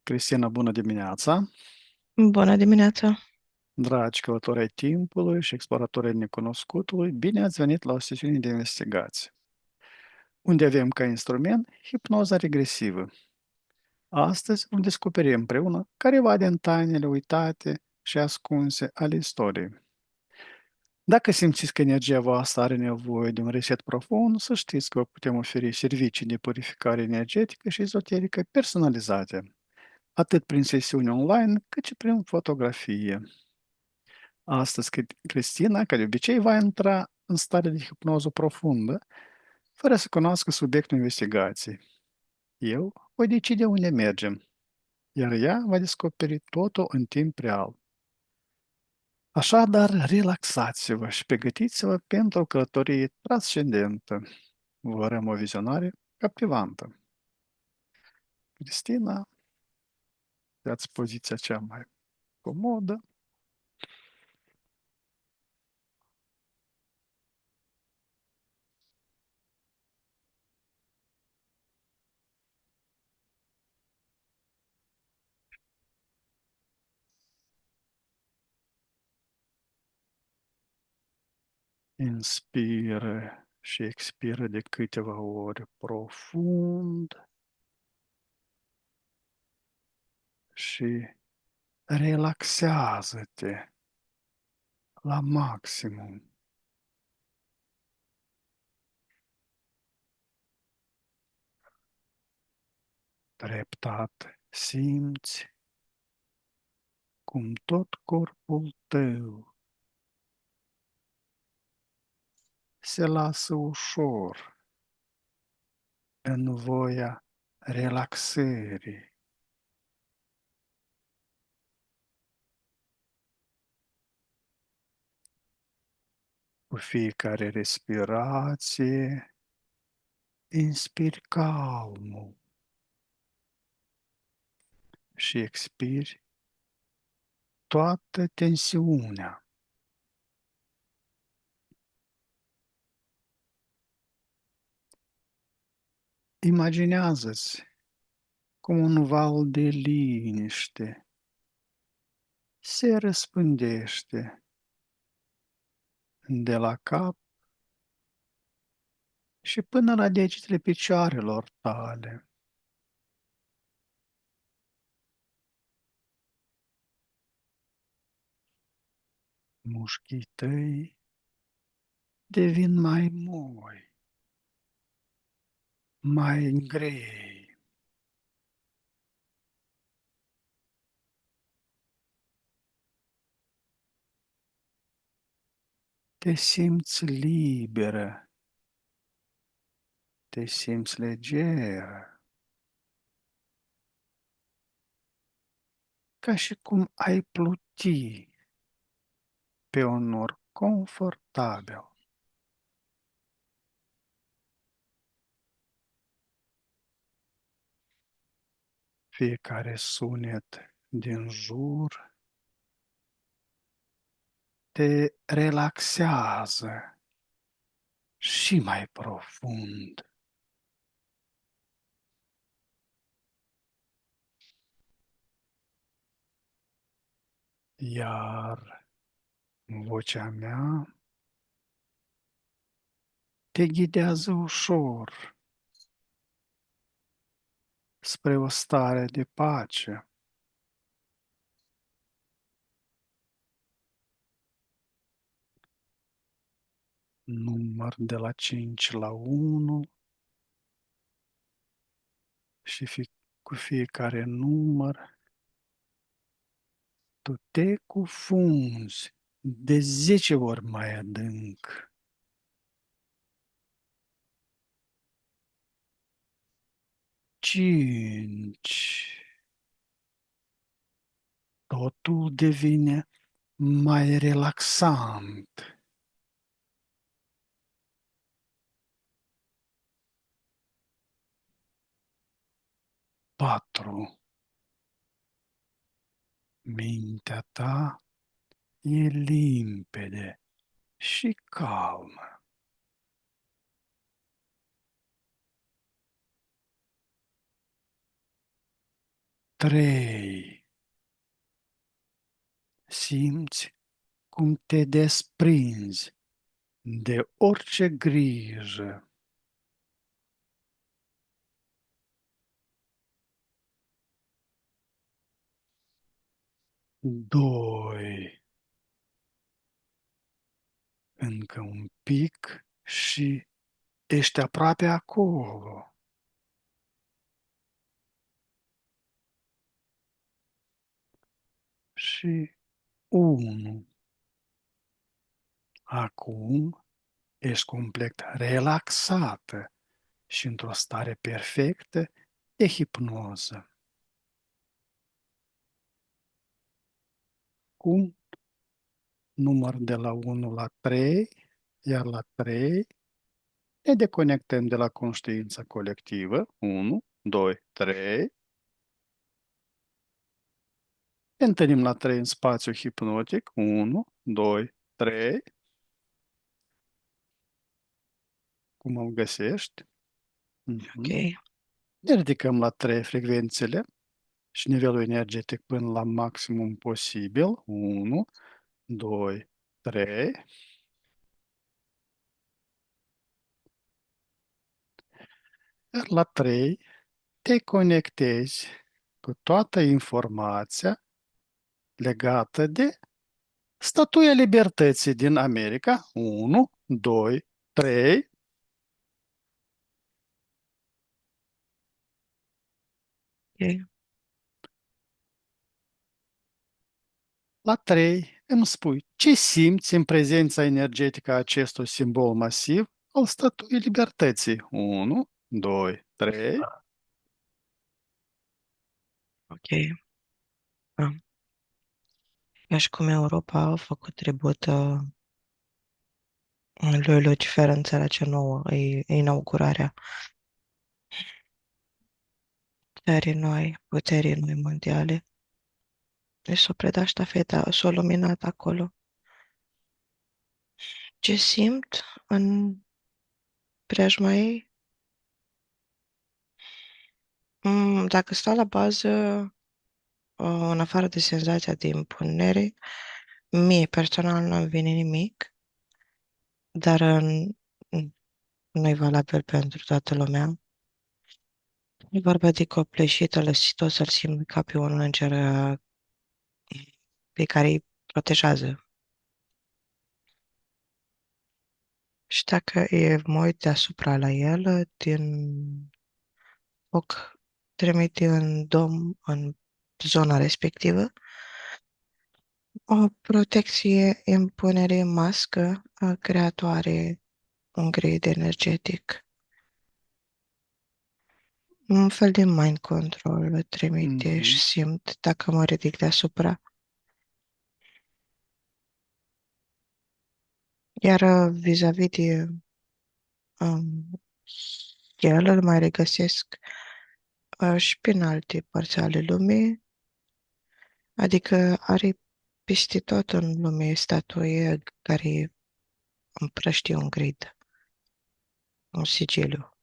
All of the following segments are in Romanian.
Cristina, bună dimineața! Bună dimineața! Dragi călători ai timpului și exploratori ai necunoscutului, bine ați venit la o sesiune de investigație, unde avem ca instrument hipnoza regresivă. Astăzi vom descoperi împreună careva din tainele uitate și ascunse ale istoriei. Dacă simțiți că energia voastră are nevoie de un reset profund, să știți că vă putem oferi servicii de purificare energetică și ezoterică personalizate, atât prin sesiuni online, cât și prin fotografie. Astăzi, Cristina, ca de obicei, va intra în stare de hipnoză profundă, fără să cunoască subiectul investigației. Eu voi decide unde mergem, iar ea va descoperi totul în timp real. Așadar, relaxați-vă și pregătiți-vă pentru o călătorie transcendentă. Vă urăm o vizionare captivantă. Cristina, ia-ți poziția cea mai comodă. Inspiră și expiră de câteva ori profund și relaxează-te la maximum. Treptat simți cum tot corpul tău se lasă ușor în voia relaxării. Cu fiecare respirație, inspiri calmul și expiri toată tensiunea. Imaginează-ți cum un val de liniște se răspândește de la cap și până la degetele picioarelor tale. Mușchii tăi devin mai moi, mai grei. Te simți liberă, te simți legeră, ca și cum ai pluti pe un nor confortabil. Fiecare sunet din jur te relaxează și mai profund. Iar vocea mea te ghidează ușor spre o stare de pace. Număr de la 5 la 1 și cu fiecare număr tu te cufunzi de 10 ori mai adânc. 5. Totul devine mai relaxant. 4. Mintea ta e limpede și calmă. 3. Simți cum te desprinzi de orice grijă. 2. Încă un pic și ești aproape acolo. Și 1. Acum ești complet relaxată și într-o stare perfectă de hipnoză. Cum număr de la 1 la 3, iar la 3 ne deconectăm de la conștiința colectivă. 1, 2, 3. Ne întâlnim la 3 în spațiu hipnotic. 1, 2, 3. Cum îl găsești? Mhm. Ok. Ne ridicăm la 3 frecvențele și nivelul energetic până la maximum posibil. 1, 2, 3. Iar la 3 te conectezi cu toată informația legată de Statuia Libertății din America. 1, 2, 3. Ok. La 3 îmi spui ce simți în prezența energetică a acestui simbol masiv al Statuii Libertății. 1, 2, 3. Ok. Ah. Ca și cum Europa a făcut tribut lui Lucifer în țara cea nouă, e inaugurarea puterii noi mondiale. Și s-o predat ștafeta, s-o luminat acolo. Ce simt în preajma ei? Dacă stau la bază, în afară de senzația de impunere, mie personal nu-mi vine nimic, dar nu e valabil pentru toată lumea. E vorba de copleșită, lăsită să-l simt ca pe un înger pe care îi protejează. Și dacă mă uit deasupra la el, din foc trimite în dom, în zona respectivă, o protecție, impunere, mască creatoare, un grid energetic. Un fel de mind control trimite și Mhm. simt dacă mă ridic deasupra. Iar vis-a-vis de um, el, îl mai regăsesc și prin alte părți ale lumii, adică are peste tot în lume statuie care împrăștie un grid, un sigiliu.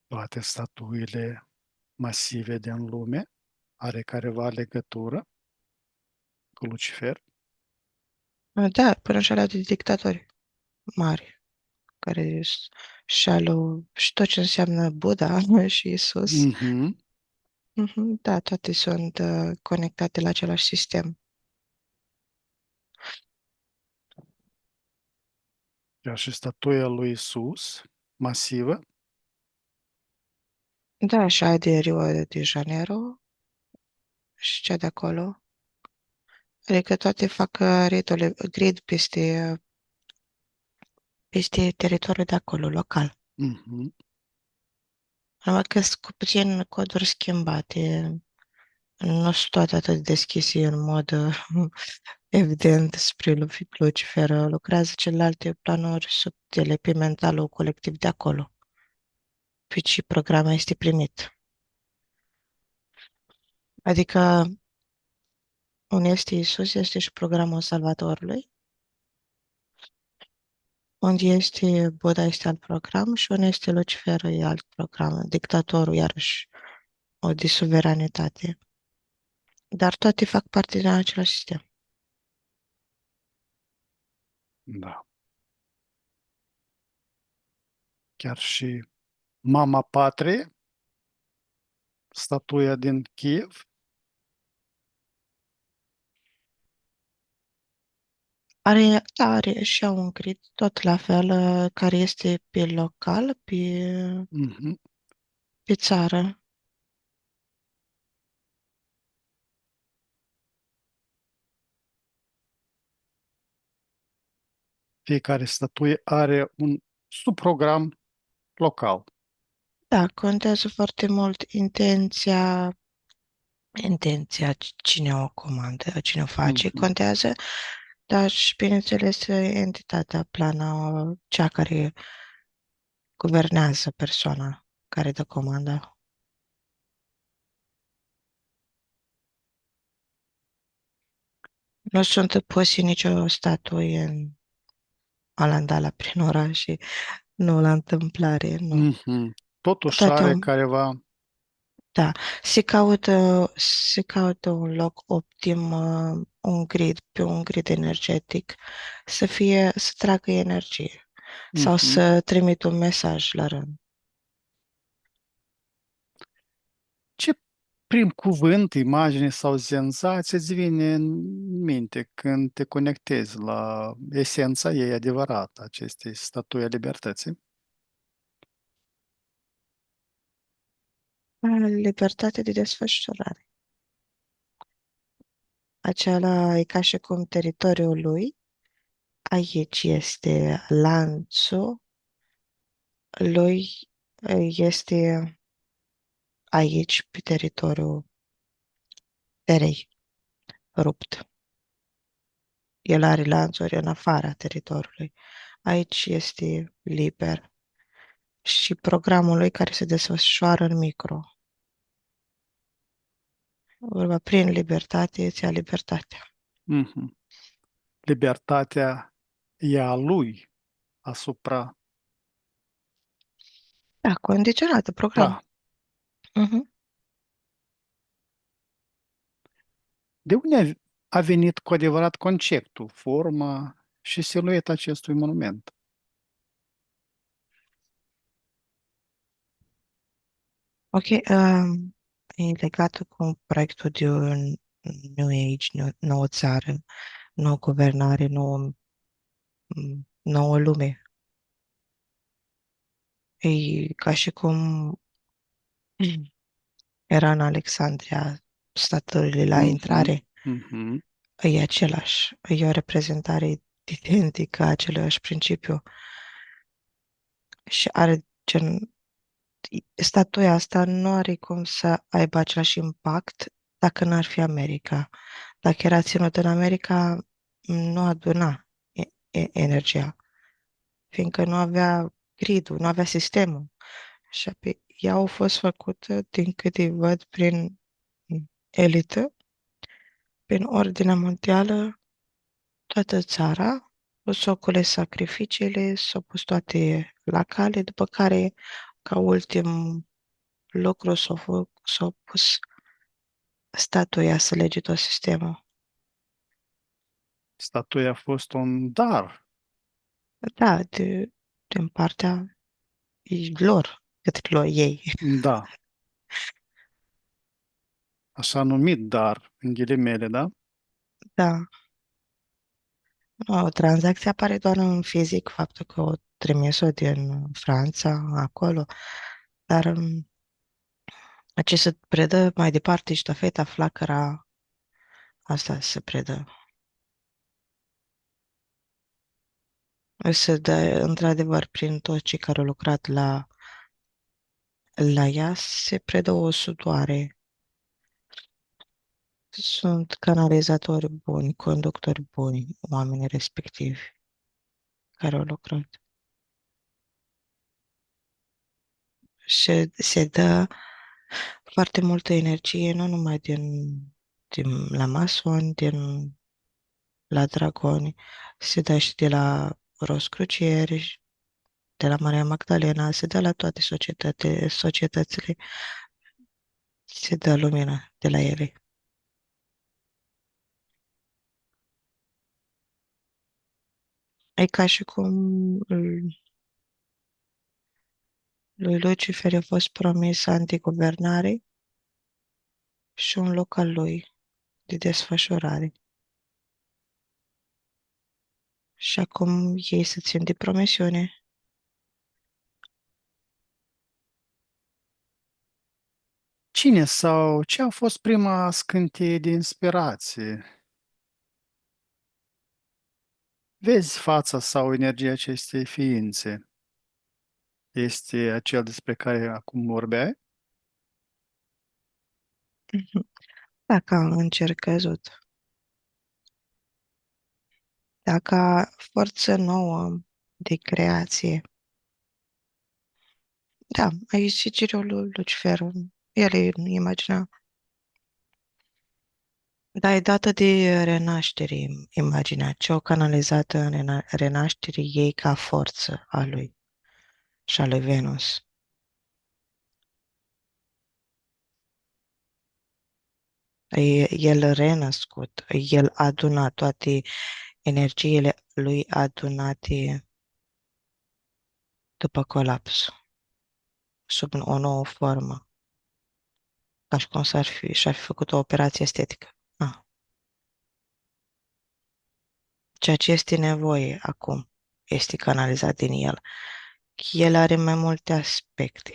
Toate statuile masive din lume are careva legătură cu Lucifer. Da, până și alea de dictatori mari, care și tot ce înseamnă Buddha și Isus. Mhm. Da, toate sunt conectate la același sistem. Chiar și statuia lui Isus, masivă. Da, și aia de Rio de Janeiro și cea de acolo. Adică toate fac grid peste teritoriul de acolo, local. Mhm. Numai că sunt cu puțin coduri schimbate. Nu sunt toate atât deschise în mod evident spre Lucifer. Lucrează celelalte planuri subtile pe mentalul colectiv de acolo. Pe ce program este primit. Adică unde este Isus, este și programul Salvatorului. Unde este Buddha este alt program și unde este Lucifer e alt program. Dictatorul, iarăși, o de suveranitate. Dar toate fac parte din același sistem. Da. Chiar și Mama Patrie, statuia din Kiev. Are și au un grid, tot la fel, care este pe local, Mhm. pe țară. Fiecare statuie are un subprogram local. Da, contează foarte mult intenția cine o comandă, cine o face, Mhm. contează, dar și, bineînțeles, entitatea, plana, cea care guvernează persoana care dă comanda. Nu sunt puse nicio statuie în Alandala prin oraș și nu la întâmplare, nu. Mhm. Totuși Toate are un, careva. da, se caută un loc optim, un grid, pe un grid energetic, să tragă energie sau Mhm. să trimită un mesaj la rând. Ce prim cuvânt, imagine sau senzație îți vine în minte când te conectezi la esența ei adevărată, acestei statui a libertății? Libertate de desfășurare. Acela e ca și cum teritoriul lui, aici este lanțul lui, este aici, pe teritoriul terei, rupt. El are lanțuri în afara teritoriului. Aici este liber. Și programul lui care se desfășoară în micro. Vorba, prin libertate îți ia libertatea. Mhm. Libertatea e a lui asupra. Da, condiționată, program. Da. Mhm. De unde a venit cu adevărat conceptul, forma și silueta acestui monument? Ok, e legată cu proiectul de un New Age, nouă țară, nouă guvernare, nouă lume. E ca și cum era în Alexandria statuile la Mhm. intrare. Mhm. E același. E o reprezentare identică a același principiu. Și are gen... Statuia asta nu are cum să aibă același impact dacă n-ar fi America. Dacă era ținut în America, nu aduna energia, fiindcă nu avea gridul, nu avea sistemul. Și apoi ea a fost făcută, din câte văd, prin elită, prin ordinea mondială, toată țara, s-au cules sacrificiile, s-au pus toate la cale, după care, ca ultim lucru, s-au pus statuia să lege tot sistemul. Statuia a fost un dar. Da, din partea lor, către lor ei. Da. Așa numit dar, în ghilimele, da? Da. O tranzacție apare doar în fizic, faptul că o trimis-o din Franța, acolo, dar ce se predă mai departe, ștafeta, flacăra, asta se predă. Se dă, într-adevăr, prin toți cei care au lucrat la ea, se predă o sudoare. Sunt canalizatori buni, conductori buni, oamenii respectivi care au lucrat. Se dă foarte multă energie, nu numai din la masoni, din la dragoni, se dă și de la roscrucieri, de la Maria Magdalena, se dă la toate societățile, se dă lumină de la ele. E ca și cum lui Lucifer a fost promis antiguvernare și un loc al lui de desfășurare. Și acum ei se țin de promisiune. Cine sau ce a fost prima scânteie de inspirație? Vezi fața sau energia acestei ființe? Este acel despre care acum vorbeai? Dacă am încercat, dacă forță nouă de creație. Da, aici și girul lui Lucifer. El e în imaginea. Da, e dată de renaștere imaginea, ce o canalizată în renaștere ei ca forță a lui și a lui Venus. El renăscut, el adună toate energiile lui adunate după colaps, sub o nouă formă, ca și cum și-ar fi făcut o operație estetică. Ah. Ceea ce este nevoie acum este canalizat din el. El are mai multe aspecte.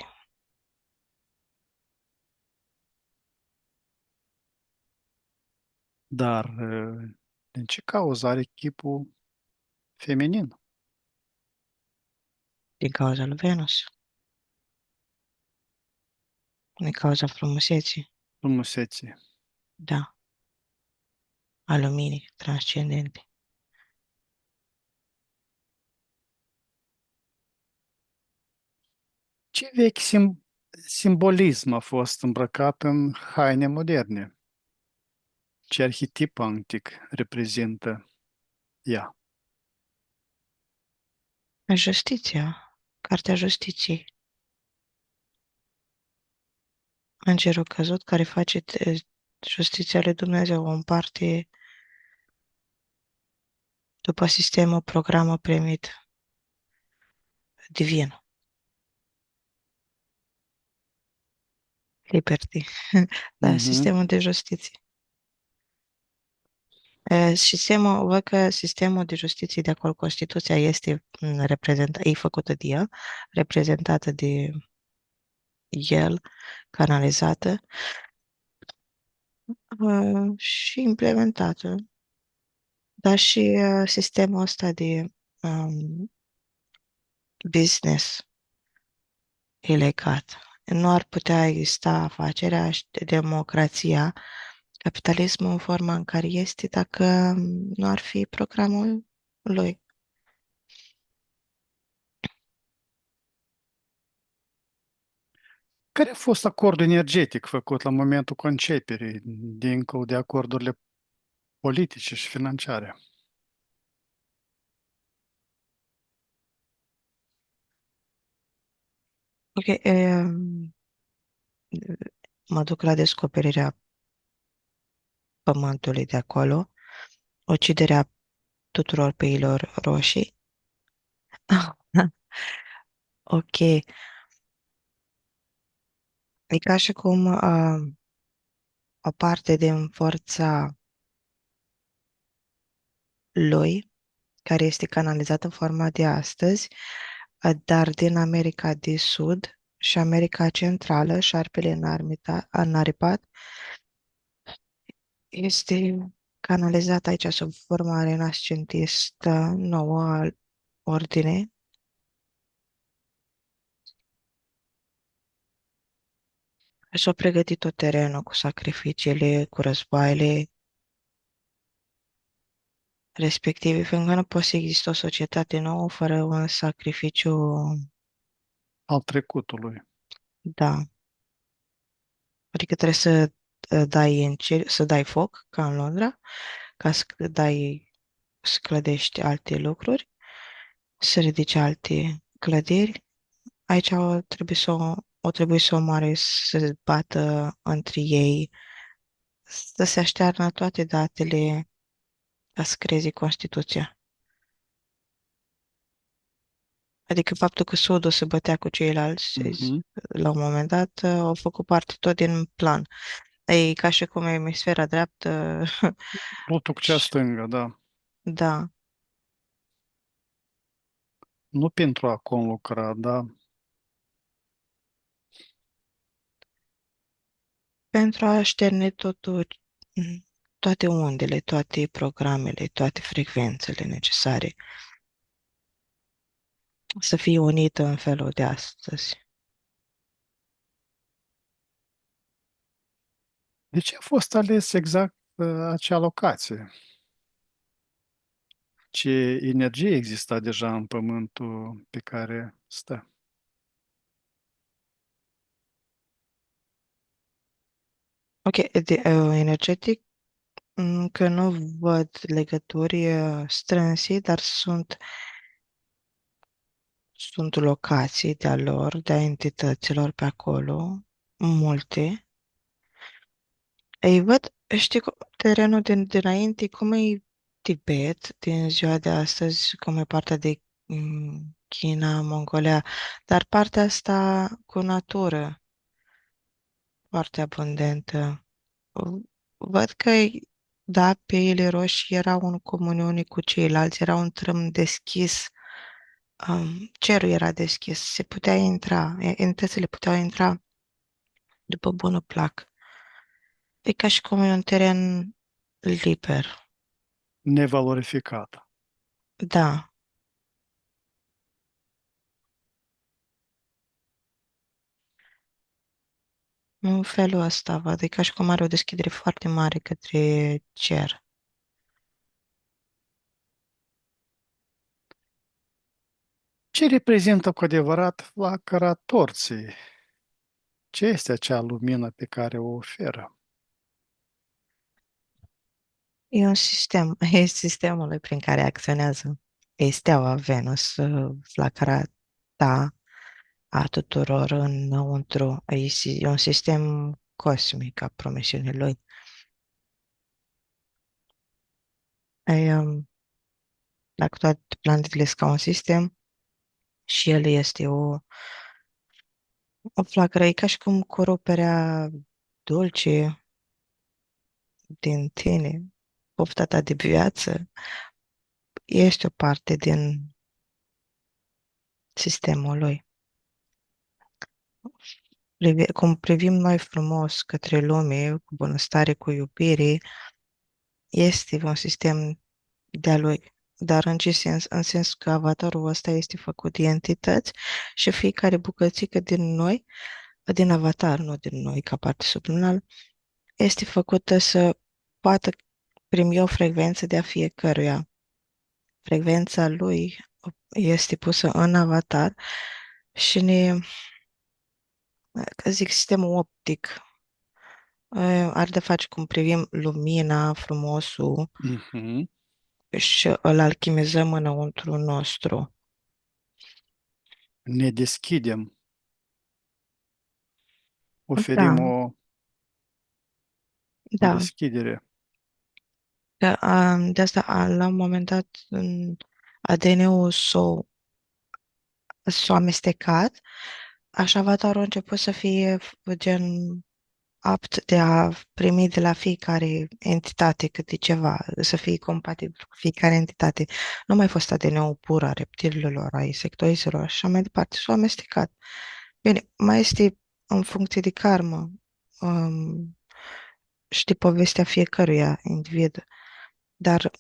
Dar din ce cauză are chipul feminin? Din cauza lui Venus, din cauza frumuseții, Frumusețe. da, a luminii transcendente. Ce vechi simbolism a fost îmbrăcat în haine moderne? Ce arhetip antic reprezintă ea? Justiția, Cartea Justiției, Îngerul căzut care face justiția lui Dumnezeu, o împarte după sistemul, programă primit divin, liberty, da, Mhm. sistemul de justiție. Văd că sistemul de justiție de acolo, Constituția, este e făcută de el, reprezentată de el, canalizată și implementată. Dar și sistemul ăsta de um, business e legat. Nu ar putea exista afacerea și democrația, capitalismul în forma în care este, dacă nu ar fi programul lui. Care a fost acordul energetic făcut la momentul conceperii, dincolo de acordurile politice și financiare? Ok, mă duc la descoperirea pământului de acolo, uciderea tuturor peilor roșii. Ok, e ca și cum o parte din forța lui, care este canalizată în forma de astăzi, dar din America de Sud și America Centrală, șarpele înaripat, este canalizat aici sub forma renascentistă nouă al ordinei. Și-au pregătit tot terenul cu sacrificiile, cu războaiele respective, fiindcă nu poate să existe o societate nouă fără un sacrificiu, Al trecutului. da. Adică trebuie să să dai foc, ca în Londra, ca să clădești alte lucruri să ridice alte clădiri. Aici o trebuie să omoare, să se bată între ei, să se aștearnă toate datele ca să creeze Constituția. Adică faptul că Sudul se bătea cu ceilalți Mhm. la un moment dat au făcut parte tot din plan. E ca și cum emisfera dreaptă, Plotul cu cea și- stângă, da. da, Nu pentru a conlucra, da. pentru a șterne toate undele, toate programele, toate frecvențele necesare, să fie unită în felul de astăzi. De ce a fost ales exact acea locație? Ce energie exista deja în pământul pe care stă? Ok, energetic, că nu văd legături strânse, dar sunt locații de-a lor, de-a entităților pe acolo, multe. Ei, văd, știi, terenul dinainte, cum e Tibet, din ziua de astăzi, cum e partea de China, Mongolia, dar partea asta cu natură foarte abundentă. V- Văd că, da, peile roșii erau în comuniune cu ceilalți, era un trâm deschis, cerul era deschis, se putea intra, entitățile puteau intra după bună plac. E ca și cum e un teren liber. Nevalorificată. Da, în felul ăsta văd, e ca și cum are o deschidere foarte mare către cer. Ce reprezintă cu adevărat flacăra torței? Ce este acea lumină pe care o oferă? E un sistem, e sistemul prin care acționează. E steaua Venus, flacăra ta a tuturor înăuntru. E un sistem cosmic a promisiunii lui. Dacă toate planetele sunt ca un sistem și el este o flacără, e ca și cum coruperea dulce din tine, pofta ta de viață, este o parte din sistemul lui. Cum privim noi frumos către lume, cu bunăstare, cu iubire, este un sistem de-a lui. Dar în ce sens? În sens că avatarul ăsta este făcut de entități și fiecare bucățică din noi, din avatar, nu din noi ca parte subliminală, este făcută să poată primi o frecvență de a fiecăruia. Frecvența lui este pusă în avatar și că zic, sistemul optic are de face cum privim lumina, frumosul Mhm. și îl alchimizăm înăuntru nostru. Ne deschidem, oferim Da, o da. deschidere. De asta, la un moment dat, în ADN-ul s-a amestecat, așa avatarul a început să fie gen apt de a primi de la fiecare entitate câte ceva, să fie compatibil cu fiecare entitate. Nu mai fost ADN-ul pur a reptililor, a insectoiselor și așa mai departe. S-a amestecat. Bine, mai este în funcție de karmă. Um, Știi povestea fiecăruia individ, dar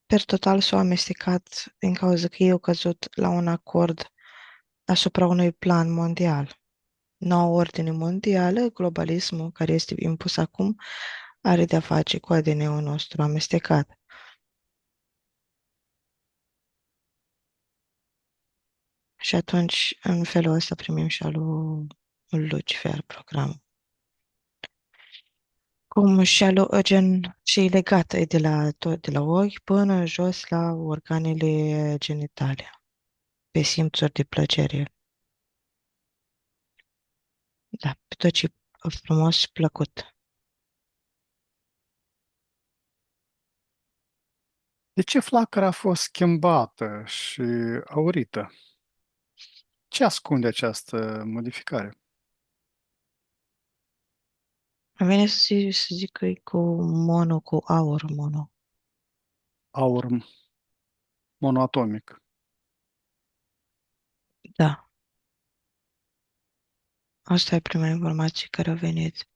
per total s-au amestecat din cauza că ei au căzut la un acord asupra unui plan mondial. Noua ordine mondială, globalismul care este impus acum, are de-a face cu ADN-ul nostru amestecat. Și atunci, în felul ăsta, primim și al lui Lucifer programul. Cum și gen, și e legat, e de la tot, de la ochi până jos la organele genitale. pe simțuri de plăcere. Da, pe tot ce e frumos și plăcut. De ce flacăra a fost schimbată și aurită? Ce ascunde această modificare? Îmi vine să zic că e cu mono, cu aur mono. Aur monoatomic. Da, asta e prima informație care a venit.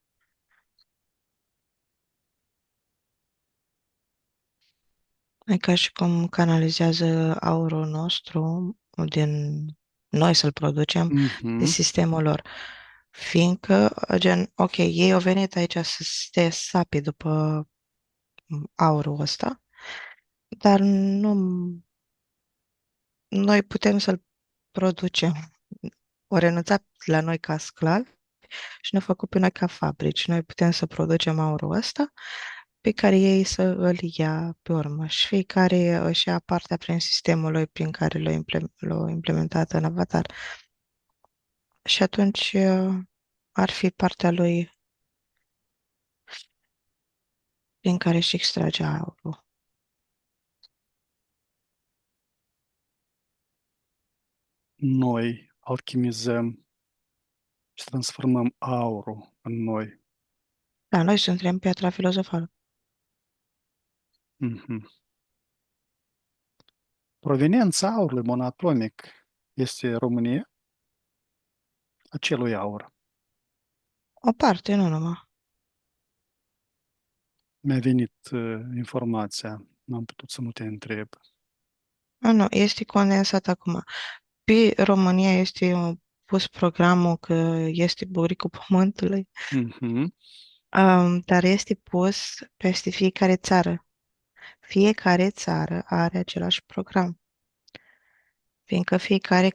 E ca și cum canalizează aurul nostru din noi să-l producem de Mhm. sistemul lor. Fiindcă, gen, ok, ei au venit aici să se sapi după aurul ăsta, dar nu, noi putem să-l producem. O renunțat la noi ca sclavi și ne-a făcut pe noi ca fabrici. Noi putem să producem aurul ăsta pe care ei să îl ia pe urmă și fiecare își ia partea prin sistemul lui prin care l-a implementat în avatar. Și atunci ar fi partea lui prin care își extrage aurul. Noi alchimizăm și transformăm aurul în noi. Da, noi suntem piatra filozofală. Mhm. Proveniența aurului monatomic este România, acelui aur. O parte, nu numai. Mi-a venit informația, n-am putut să nu te întreb. Nu, este condensat acum. Pe România este pus programul că este buricul pământului, Mhm. dar este pus peste fiecare țară. Fiecare țară are același program, fiindcă fiecare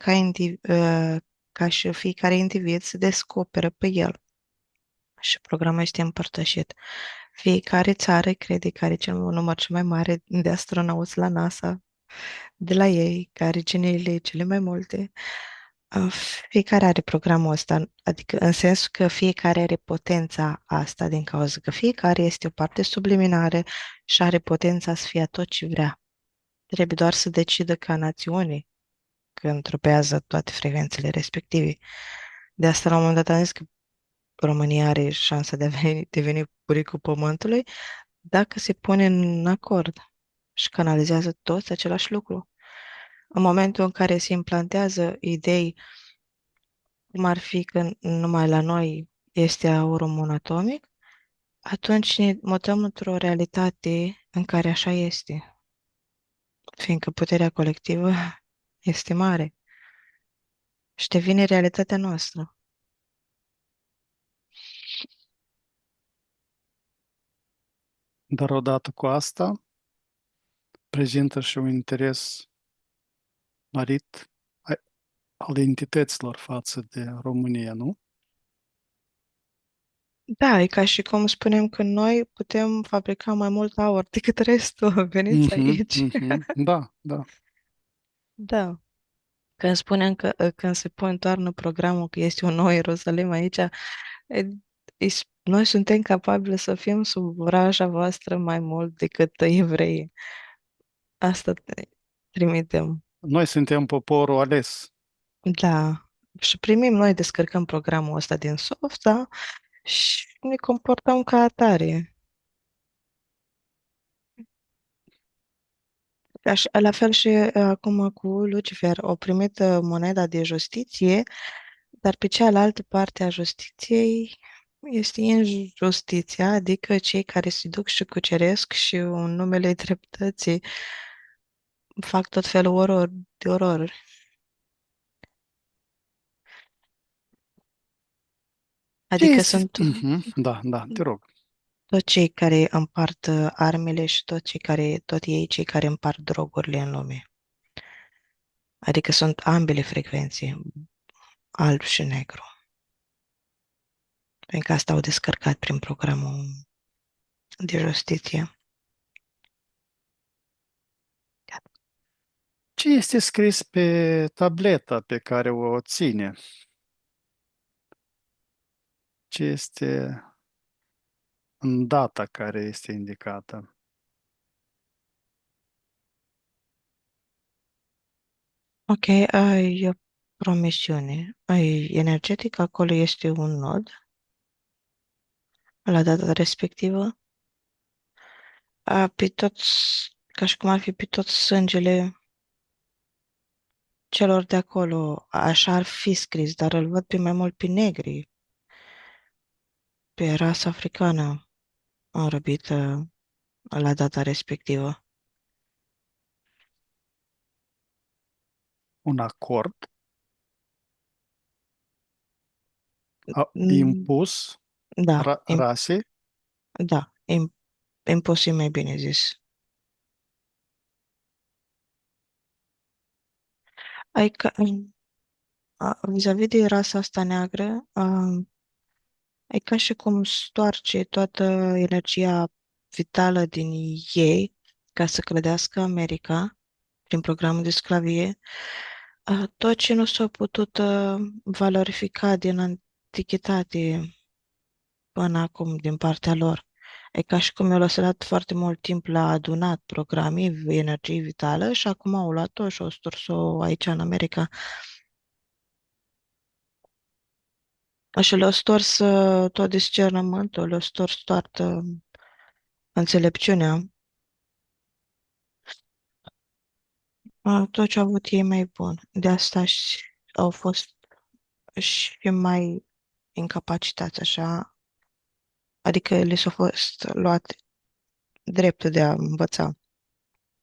ca și fiecare individ se descoperă pe el și programul este împărtășit. Fiecare țară crede că are număr cel mai mare de astronauți la NASA, de la ei, care genele cele mai multe. Uh, Fiecare are programul ăsta, adică în sensul că fiecare are potența asta din cauza că fiecare este o parte subliminare și are potența să fie tot ce vrea. Trebuie doar să decidă ca națiune că întrupează toate frecvențele respective. De asta, la un moment dat, am zis că România are șansa de a deveni buricul pământului dacă se pune în acord și canalizează toți același lucru. În momentul în care se implantează idei cum ar fi că numai la noi este aurul monatomic, atunci ne mutăm într-o realitate în care așa este, fiindcă puterea colectivă este mare și devine realitatea noastră. Dar odată cu asta, prezintă și un interes mărit al entităților față de România, nu? Da, e ca și cum spunem că noi putem fabrica mai mult aur decât restul. Veniți Mhm, aici. mhm. Da, da. Da. Când spunem că când se pune toarnă programul că este un nou Ierusalim aici, noi suntem capabili să fim sub vraja voastră mai mult decât evrei. Asta trimitem. Noi suntem poporul ales. Da. Și primim noi, descărcăm programul ăsta din soft, da? Și ne comportăm ca atare. La fel și acum cu Lucifer. Au primit moneda de justiție, dar pe cealaltă parte a justiției este injustiția, adică cei care se duc și cuceresc și în numele dreptății fac tot felul de orori. Ce Adică este? sunt Mhm. Da, da, te rog. toți cei care împart armele și tot ei cei care împart drogurile în lume. Adică sunt ambele frecvențe, alb și negru. Pentru că asta au descărcat prin programul de justiție. Ce este scris pe tableta pe care o ține? Ce este în data care este indicată? Ok, e o promisiune. Energetic, acolo este un nod la data respectivă. Pe toți, ca și cum ar fi pe tot sângele celor de acolo, așa ar fi scris, dar îl văd pe mai mult pe negri, pe rasa africană înrăbită la data respectivă. Un acord Mm, impus Da, rasei? da, imposibil mai bine zis. Adică, vis-a-vis de rasa asta neagră, e ca și cum stoarce toată energia vitală din ei ca să clădească America prin programul de sclavie. Tot ce nu s-a putut valorifica din antichitate până acum din partea lor. E ca și cum i-au lăsat foarte mult timp la adunat programe, energie vitală și acum au luat-o și au stors-o aici în America. Și le-au stors tot discernământul, le-au stors toată înțelepciunea, tot ce au avut ei mai bun. De asta și au fost și mai incapacitați așa, adică le s-a fost luat dreptul de a învăța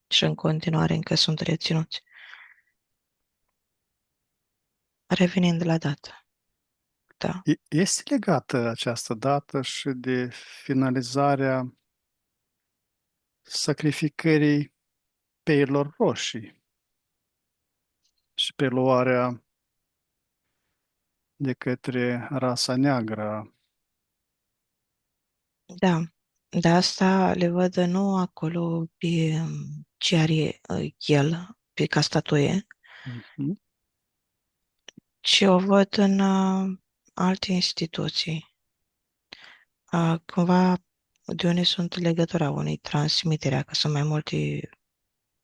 și în continuare încă sunt reținuți. Revenind la dată, da. Este legată această dată și de finalizarea sacrificării peilor roșii și preluarea de către rasa neagră. Da, de asta le văd nu acolo pe ce are el, pe ca statuie, Mhm. ci o văd în alte instituții. Cumva de unde sunt legătura unei transmitere, că sunt mai multe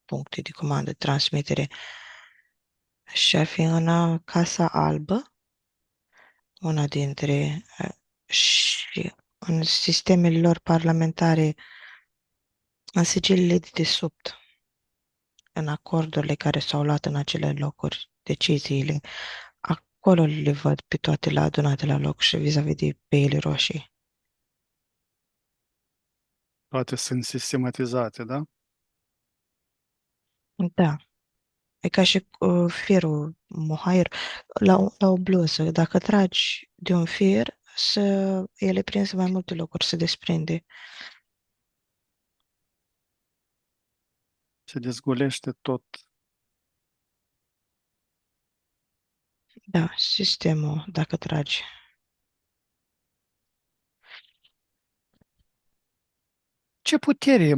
puncte de comandă, transmitere. Și ar fi în Casa Albă, una dintre, și în sistemele lor parlamentare, în sigilele de desubt, în acordurile care s-au luat în acele locuri, deciziile, acolo le văd pe toate la adunate la loc și vis-a-vis de peile roșii. Toate sunt sistematizate, da? Da, e ca și firul mohair la o bluză. Dacă tragi de un fir, ele prins în mai multe locuri, se desprinde. Se dezgolește tot. Da, sistemul, dacă tragi. Ce putere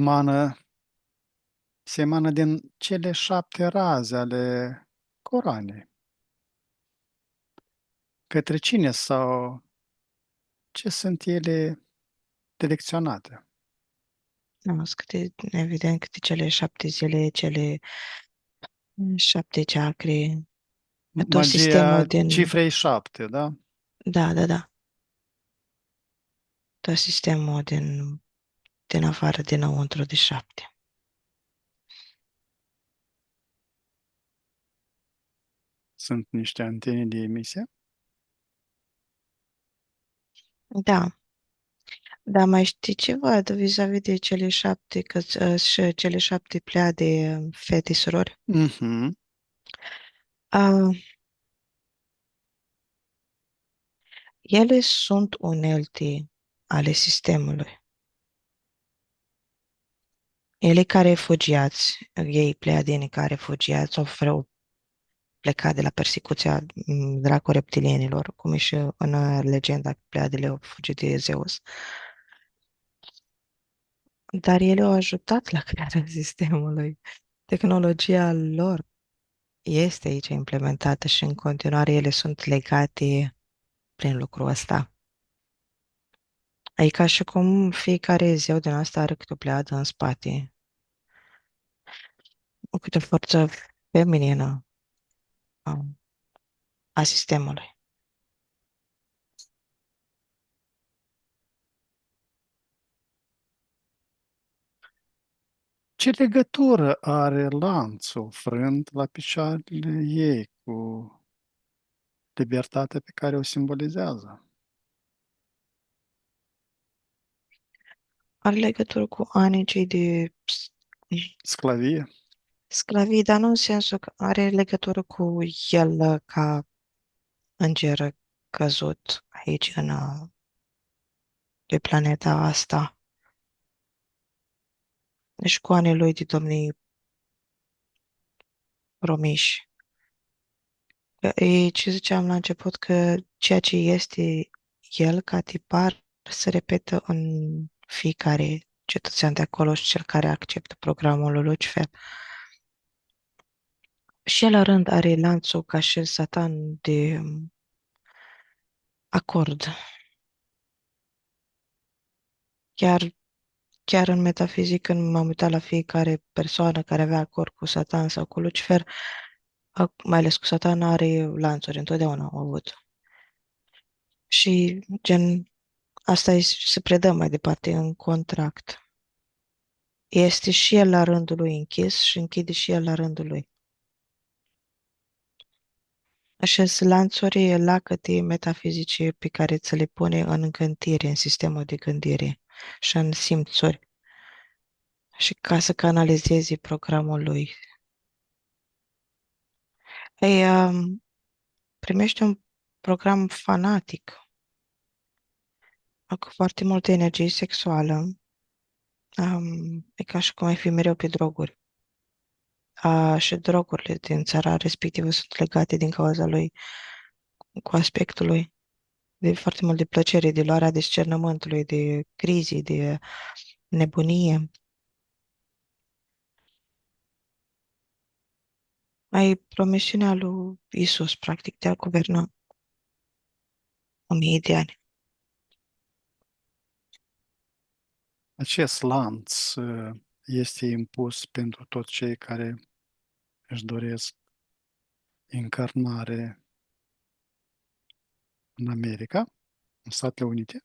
se emană din cele 7 raze ale Coranei? Către cine sau ce sunt ele direcționate? Nu, câte, evident, câte cele 7 zile, cele 7 chakre, tot sistemul Magia din... cifrei 7, da? Da, da, da. Tot sistemul din afară, dinăuntru de 7. Sunt niște antene de emisie. Da, dar mai știi ceva vis-a-vis de cele 7, că, și cele 7 pleiade fete surori? Mhm. Uh, ele sunt unelte ale sistemului. Ele ca refugiați, ei pleiadieni ca refugiați, au plecat de la persecuția dracu reptilienilor, cum e și în legenda că pleiadele au fugit de Zeus. Dar ele au ajutat la crearea sistemului. Tehnologia lor. este aici implementată și în continuare ele sunt legate prin lucrul ăsta. E ca și cum fiecare zeu din asta are câte o pleadă în spate, o câte o forță feminină a, a sistemului. Ce legătură are lanțul frânt la picioarele ei cu libertatea pe care o simbolizează? Are legătură cu anii cei de Sclavie? sclavie, dar nu în sensul că are legătură cu el ca înger căzut aici pe planeta asta. Deci cu anii lui de domnii promiși. E ce ziceam la început, că ceea ce este el ca tipar se repetă în fiecare cetățean de acolo și cel care acceptă programul lui Lucifer. Și el la rând are lanțul ca și Satan de acord. Chiar, chiar în metafizic, când m-am uitat la fiecare persoană care avea acord cu Satan sau cu Lucifer, mai ales cu Satan, are lanțuri, întotdeauna au avut. Și gen, asta se predă mai departe în contract. Este și el la rândul lui închis și închide și el la rândul lui. Așa sunt lanțuri, lacăte metafizice pe care ți le pune în gândire, în sistemul de gândire și în simțuri. Și ca să canalizezi programul lui. Ei, primește un program fanatic, cu foarte multă energie sexuală. E ca și cum ai fi mereu pe droguri. Și drogurile din țara respectivă sunt legate din cauza lui, cu aspectul lui, de foarte mult de plăcere, de luarea discernământului, de crize, de nebunie. Ai promisiunea lui Isus, practic, de a guverna 1000 de ani. Acest lanț este impus pentru toți cei care își doresc încarnare în America, în Statele Unite.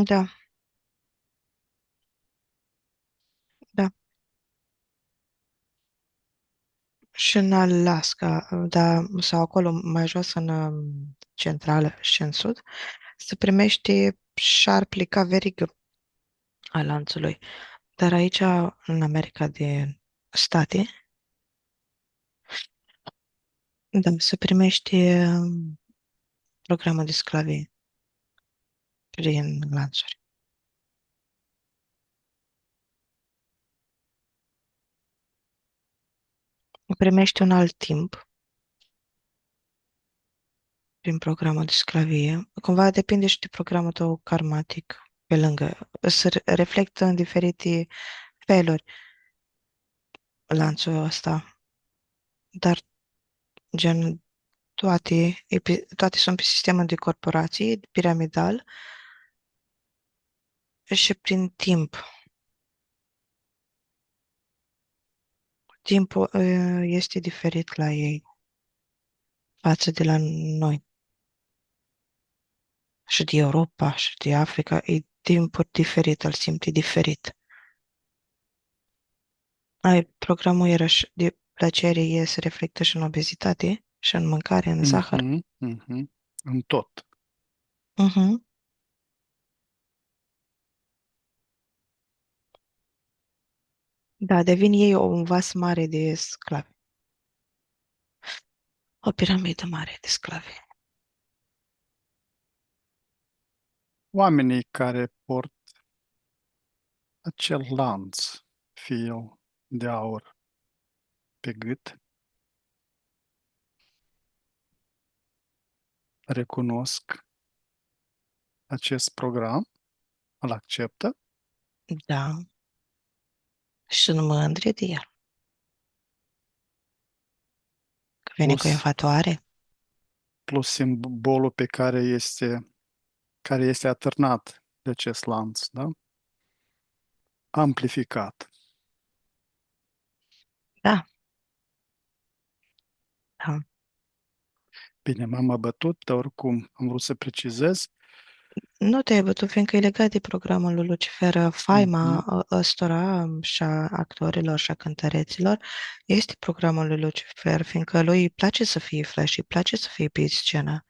Da, da. Și în Alaska, da, sau acolo mai jos în centrală și în sud, se primește șarpele ca verigă a lanțului. Dar aici, în America de State, da, se primește programul de sclavie prin lanțuri. Primește un alt timp prin programul de sclavie. Cumva depinde și de programul tău karmatic pe lângă. Se reflectă în diferite feluri lanțul ăsta. Dar gen toate sunt pe sistemul de corporații, piramidal și prin timp. Timpul este diferit la ei față de la noi. Și de Europa și de Africa e timpul diferit, îl simți diferit. Programul iarăși de plăcere se reflectă și în obezitate și în mâncare, în zahăr. Mhm, mhm. În tot. Mhm. Da, devin ei un vas mare de sclavi. O piramidă mare de sclavi. Oamenii care port acel lanț, fie de aur pe gât, recunosc acest program, îl acceptă. Da, și sunt mândri de el. Vine cu plus, infatuare? plus simbolul pe care este atârnat de acest lanț, da? Amplificat. Da, da. Bine, m-am abătut, dar oricum am vrut să precizez. Nu te-ai bătut, fiindcă e legat de programul lui Lucifer. Faima Mhm. ăstora și a actorilor și a cântăreților este programul lui Lucifer, fiindcă lui îi place să fie flash, îi place să fie pe scenă,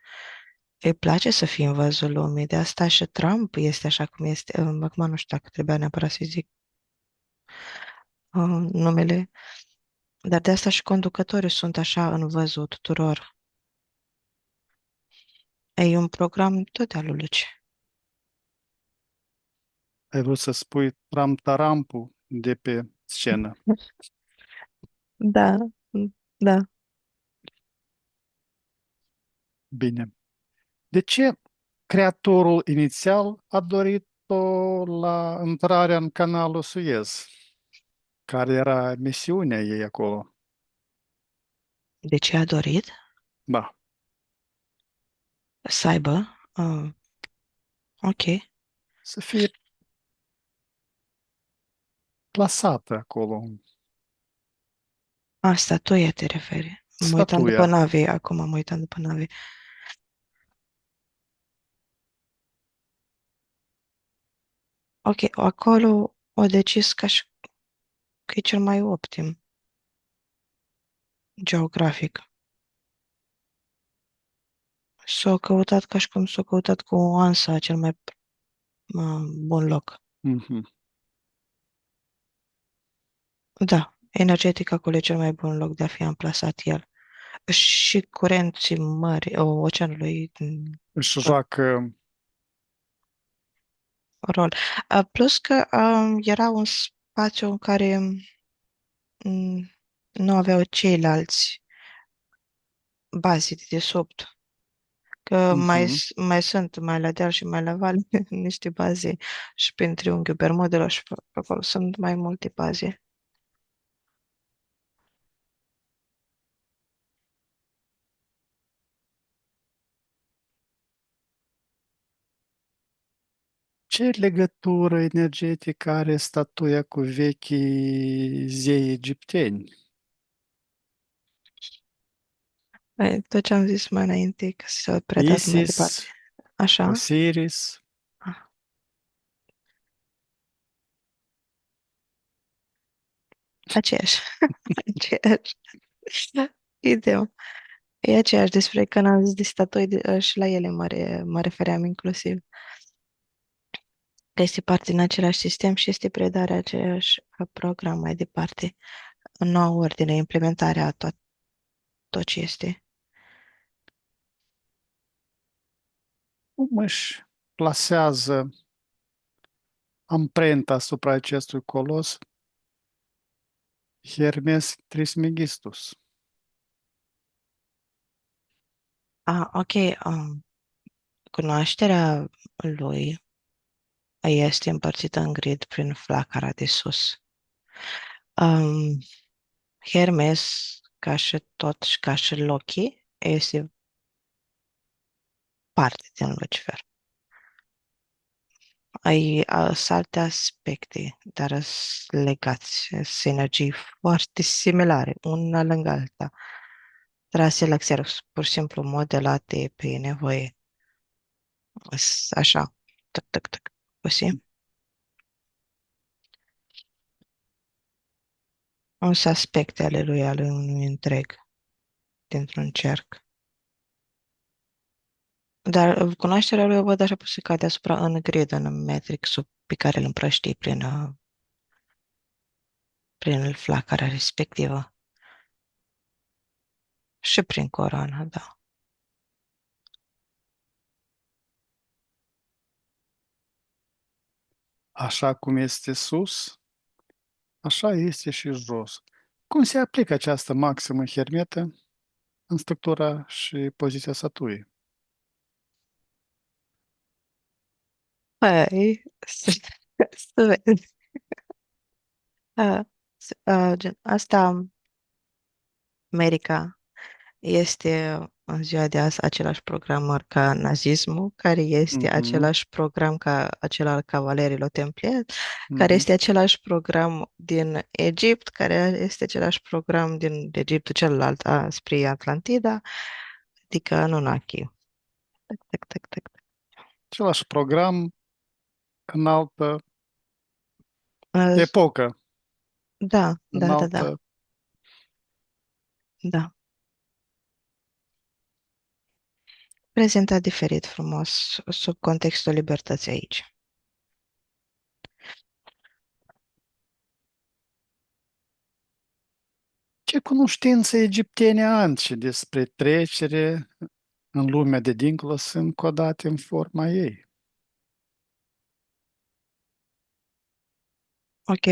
îi place să fie în văzul lumii. De asta și Trump este așa cum este. Acum nu știu dacă trebuia neapărat să zic numele, dar de asta și conducătorii sunt așa în văzul tuturor. E un program tot al lui Luci. Ai vrut să spui tram-tarampu de pe scenă. Da, da. Bine. De ce creatorul inițial a dorit-o la intrarea în canalul Suez? Care era misiunea ei acolo? De ce a dorit Da, să aibă? Ok. să fie plasată acolo. A, statuia te referi. Mă uitam după Statuia. nave, acum mă uitam după nave. Ok, acolo o decis ca și că e cel mai optim geografic. S-a căutat ca și cum s-a căutat cu ANSA cel mai bun loc. Mhm. Da, energetic acolo e cel mai bun loc de a fi amplasat el. Și curenții mării, oceanului Își joacă joacă. rol. Plus că era un spațiu în care mm, nu aveau ceilalți baze de desubt. Că Mhm. mai sunt, mai la deal și mai la vale, niște baze și prin triunghiul Bermudelor și pe acolo sunt mai multe baze. Ce legătură energetică are statuia cu vechii zei egipteni? Tot ce am zis mai înainte, că s-a predat mai departe. Isis, Așa? Osiris. Ah, aceeași. Aceeași. Ideea. E aceeași despre când am zis de statui și la ele mă refeream inclusiv. Că este parte din același sistem și este predarea aceeași program mai departe. În nouă ordine, implementarea a tot ce este. Cum își plasează amprenta asupra acestui colos Hermes Trismegistus? Ok. Cunoașterea lui este împărțită în grid prin flacăra de sus. Um, Hermes, ca și tot și ca și Loki, este parte din Lucifer. Ai alte aspecte, dar sunt legați, sunt energii foarte similare, una lângă alta, trase la Xerox, pur și simplu modelate pe nevoie. Așa, tăc, tăc, tăc, pusi. Însă aspecte ale unui întreg, dintr-un cerc. Dar cunoașterea lui o văd așa pus ca deasupra în grid, în matrix pe care îl împrăștii prin flacăra respectivă și prin coroană, da. Așa cum este sus, așa este și jos. Cum se aplică această maximă hermetă în structura și poziția statui? Păi, să vezi. Gen, asta America este în ziua de azi același program ca nazismul, care este Mhm, același program ca acela al cavalerilor templieri, care mhm. este același program din Egipt, care este același program din Egiptul celălalt spre Atlantida, adică Anunnaki. Tac, tac, tac, tac. Același program în altă Uh, epocă, Da, în da, da, da, altă... da. Prezentat diferit frumos sub contextul libertății aici. Ce cunoștințe egiptene antice despre trecere în lumea de dincolo sunt codate în forma ei? Ok,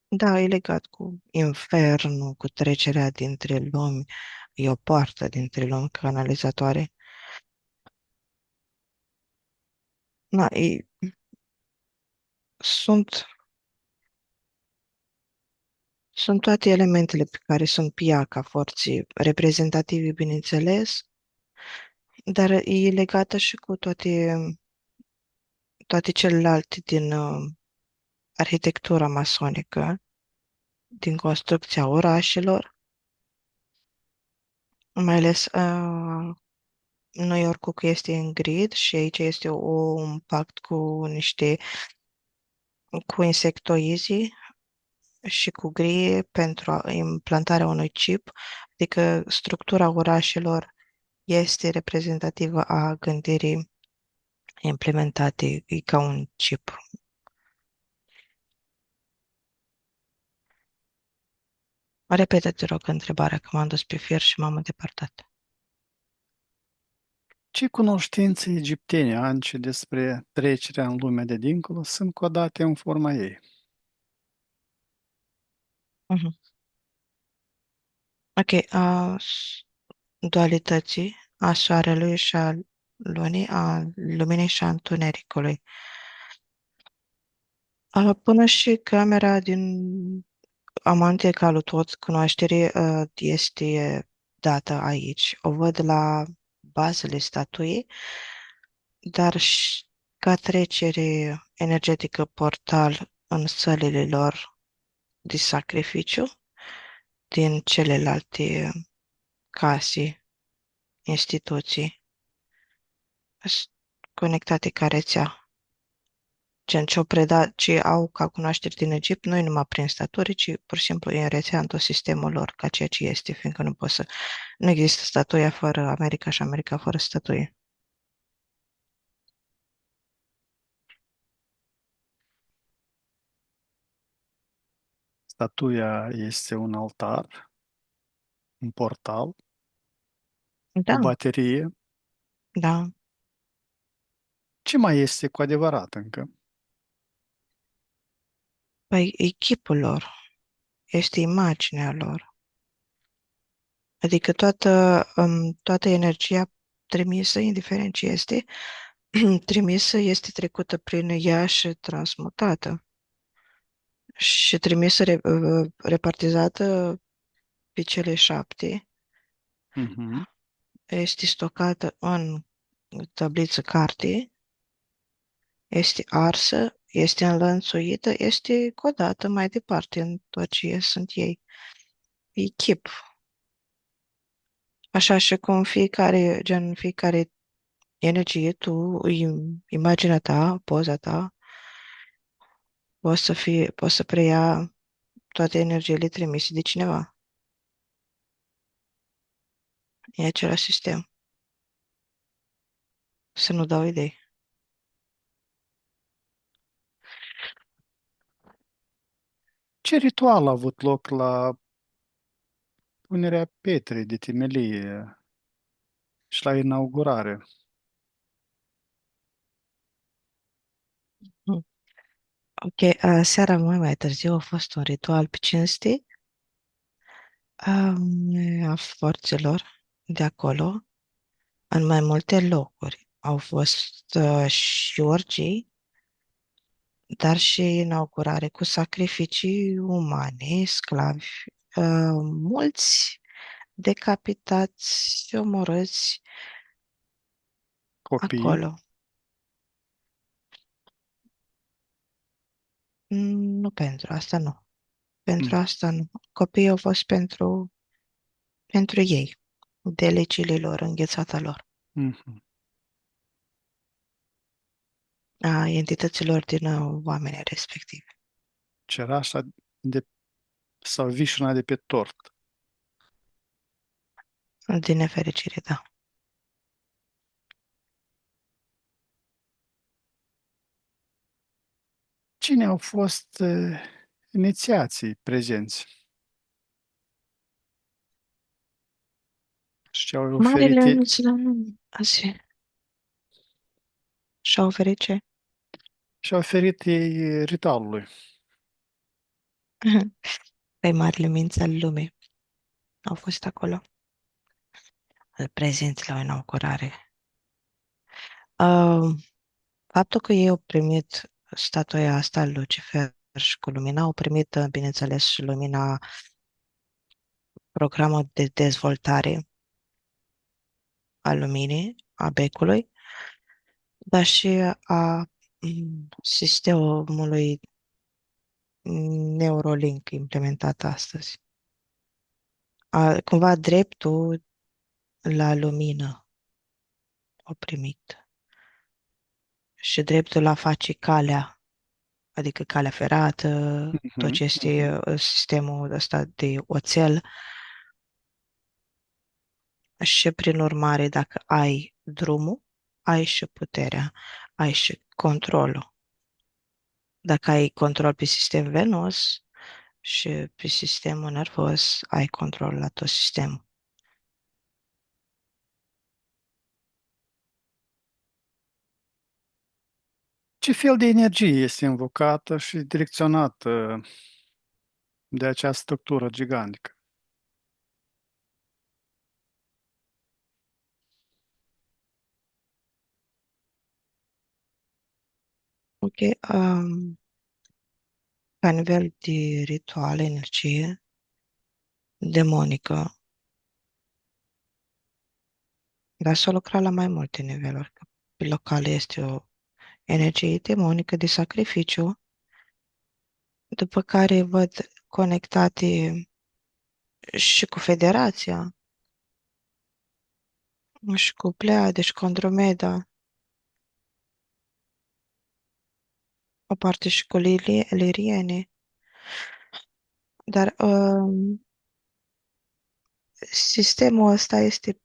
da, e legat cu infernul, cu trecerea dintre lumi. E o parte dintre lumi canalizatoare. Na, sunt, sunt toate elementele pe care sunt piaca forții reprezentative, bineînțeles, dar e legată și cu toate celelalte din arhitectura masonică, din construcția orașelor, mai ales New York este în grid și aici este un pact cu insectoizii și cu grie pentru implantarea unui chip, adică structura orașelor este reprezentativă a gândirii implementate, e ca un chip. Repetă, te rog, întrebarea, că m-am dus pe fir și m-am îndepărtat. Ce cunoștințe egiptene antice despre trecerea în lumea de dincolo sunt codate în forma ei? Mhm. Ok, dualității a soarelui și a lunii, a luminii și a întunericului. Până și camera din amante ca lui tot cunoașterii este dată aici. O văd la bazele statuii, dar și ca trecere energetică portal în sălile lor de sacrificiu din celelalte case, instituții s- conectate ca rețea. Gen ce, ce au ca cunoaștere din Egipt, nu e numai prin staturi, ci pur și simplu e în rețea, în tot sistemul lor, ca ceea ce este, fiindcă nu există statuia fără America și America fără statuie. Statuia este un altar, un portal, o Da, baterie. da. Ce mai este cu adevărat încă? Păi e chipul lor, este imaginea lor. Adică toată energia trimisă, indiferent ce este, trimisă este trecută prin ea și transmutată. Și trimisă, repartizată pe cele 7, Mhm. este stocată în tabliță carte, este arsă, este înlănțuită, este codată mai departe în tot ce sunt ei. E chip. Așa și cum fiecare energie, imaginea ta, poza ta, poți să preia toate energiile trimise de cineva. E același sistem. Să nu dau idei. Ce ritual a avut loc la punerea pietrei de temelie și la inaugurare? Mm. Ok, seara mai târziu a fost un ritual pe cinste a forțelor de acolo, în mai multe locuri. Au fost și orgii, dar și inaugurare cu sacrificii umane, sclavi, mulți. decapitați și omorâți Copii. acolo. Nu pentru asta, nu. Pentru Mm. asta nu. Copiii au fost pentru ei, de legile lor, înghețata lor, Mhm. a entităților din oamenii respectivi. Cereașa de, sau vișina de pe tort. Din nefericire, da. Cine au fost inițiații prezenți și ce au oferit, Marele Azi și-au oferit ce? și au oferit ei ritualului? Păi marile minți al lumii au fost acolo, prezenți la o inaugurare. Uh, Faptul că ei au primit statuia asta, Lucifer și cu lumina, au primit, bineînțeles, și lumina, programul de dezvoltare a luminii, a becului, dar și a sistemului Neurolink implementat astăzi. Cumva dreptul la lumină au primit și dreptul la a face calea, adică calea ferată, tot Mhm, ce este mhm. sistemul ăsta de oțel. Și prin urmare, dacă ai drumul, ai și puterea, ai și controlul. Dacă ai control pe sistem venos și pe sistemul nervos, ai control la tot sistemul. Ce fel de energie este invocată și direcționată de această structură gigantică? Ok, ca nivel de ritual, energie demonică, dar să lucra la mai multe niveluri. Că pe local este o energie demonică de sacrificiu, după care văd conectate și cu Federația, și cu Pleiade, și cu Andromeda, o parte și cu Liriene, dar sistemul ăsta este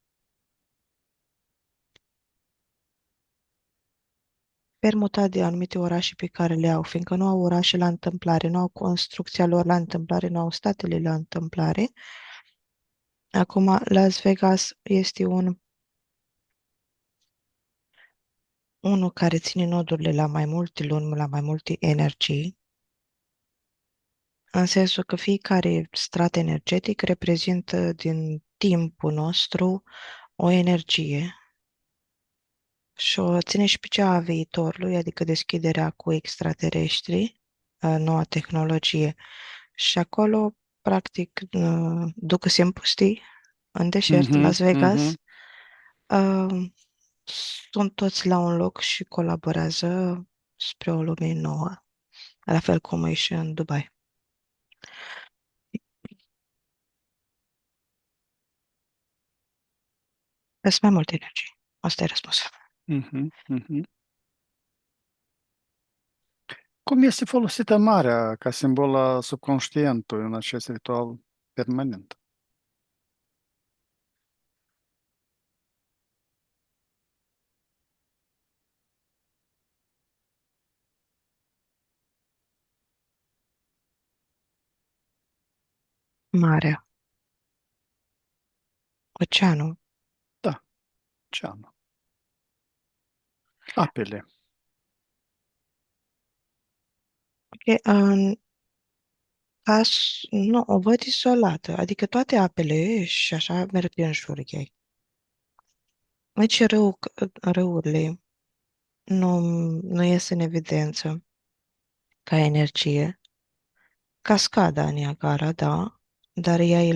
permutat de anumite orașe pe care le au, fiindcă nu au orașe la întâmplare, nu au construcția lor la întâmplare, nu au statele la întâmplare. Acum, Las Vegas este unul care ține nodurile la mai multe luni, la mai multe energii, în sensul că fiecare strat energetic reprezintă din timpul nostru o energie și o ține și pe cea a viitorului, adică deschiderea cu extraterestri, noua tehnologie. Și acolo, practic, ducă-se în pustii, în deșert, Mhm, Las Vegas, mhm. uh, sunt toți la un loc și colaborează spre o lume nouă, la fel cum e și în Dubai. Sunt mai multe energii. Asta e răspunsul. Mhm, mhm. Cum este folosită marea ca simbol al subconștientului în acest ritual permanent? Marea, oceanul. Da, ceană. Apele. E, nu, o văd izolată, adică toate apele și așa merg în jurul ei. Deci râurile nu ies în evidență ca energie. Cascada Niagara, da, dar ea e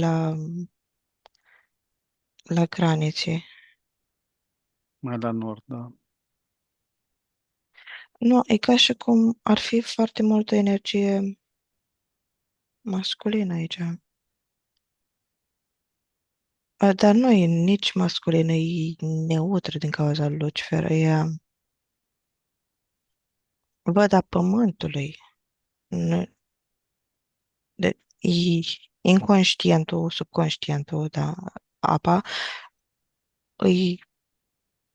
la granițe. mai la nord, da. Nu, e ca și cum ar fi foarte multă energie masculină aici. Dar nu e nici masculină, e neutră din cauza lui Lucifer. Văd a pământului. Nu, e inconștientul, subconștientul, da, apa, îi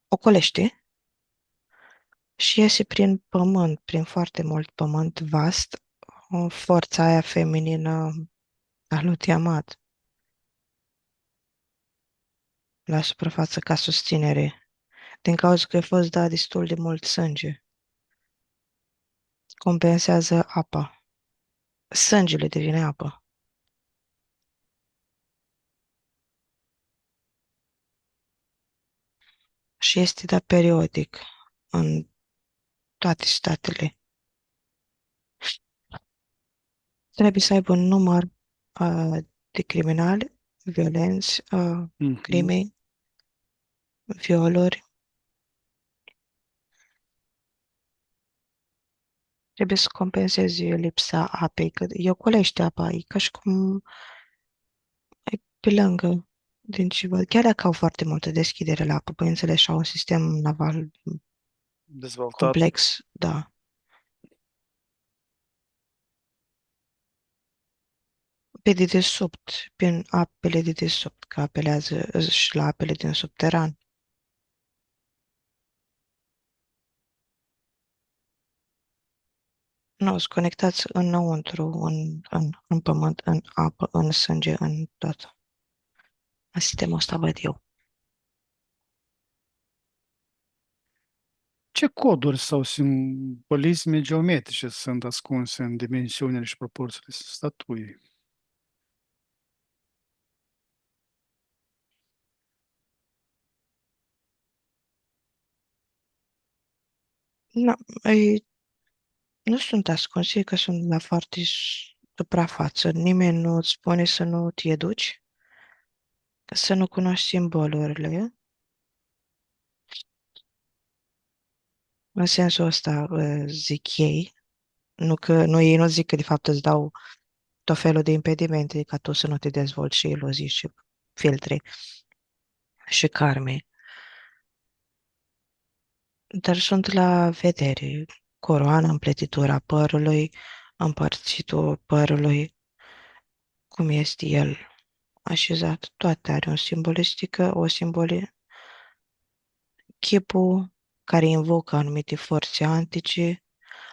ocolește și iese prin pământ, prin foarte mult pământ vast, forța aia feminină a lui Tiamat la suprafață ca susținere, din cauza că a fost dat destul de mult sânge. Compensează apa. Sângele devine apă. Și este dat periodic în toate statele. Trebuie să aibă un număr de criminali, violenți, Mhm. crime, violuri. Trebuie să compenseze lipsa apei, că e ocolește apa, e ca și cum e pe lângă. Deci, chiar dacă au foarte multă deschidere la apă, bineînțeles, și au un sistem naval Dezvoltat. complex, da. Pe dedesubt, prin apele de dedesubt, că apelează și la apele din subteran. Nu, sunt conectați înăuntru, în pământ, în apă, în sânge, în tot. În sistemul ăsta văd eu. Ce coduri sau simbolisme geometrice sunt ascunse în dimensiunile și proporțiile statuii? Nu, ei, nu sunt ascunse, că sunt la foarte suprafață. Nimeni nu îți spune să nu te educi, să nu cunoști simbolurile. În sensul ăsta zic ei, nu că nu ei nu zic că de fapt îți dau tot felul de impedimente ca tu să nu te dezvolți și iluzii și filtre și karme. Dar sunt la vedere. Coroana, împletitura părului, împărțitul părului, cum este el așezat. Toate are o simbolistică, o simboli. Chipul care invocă anumite forțe antice,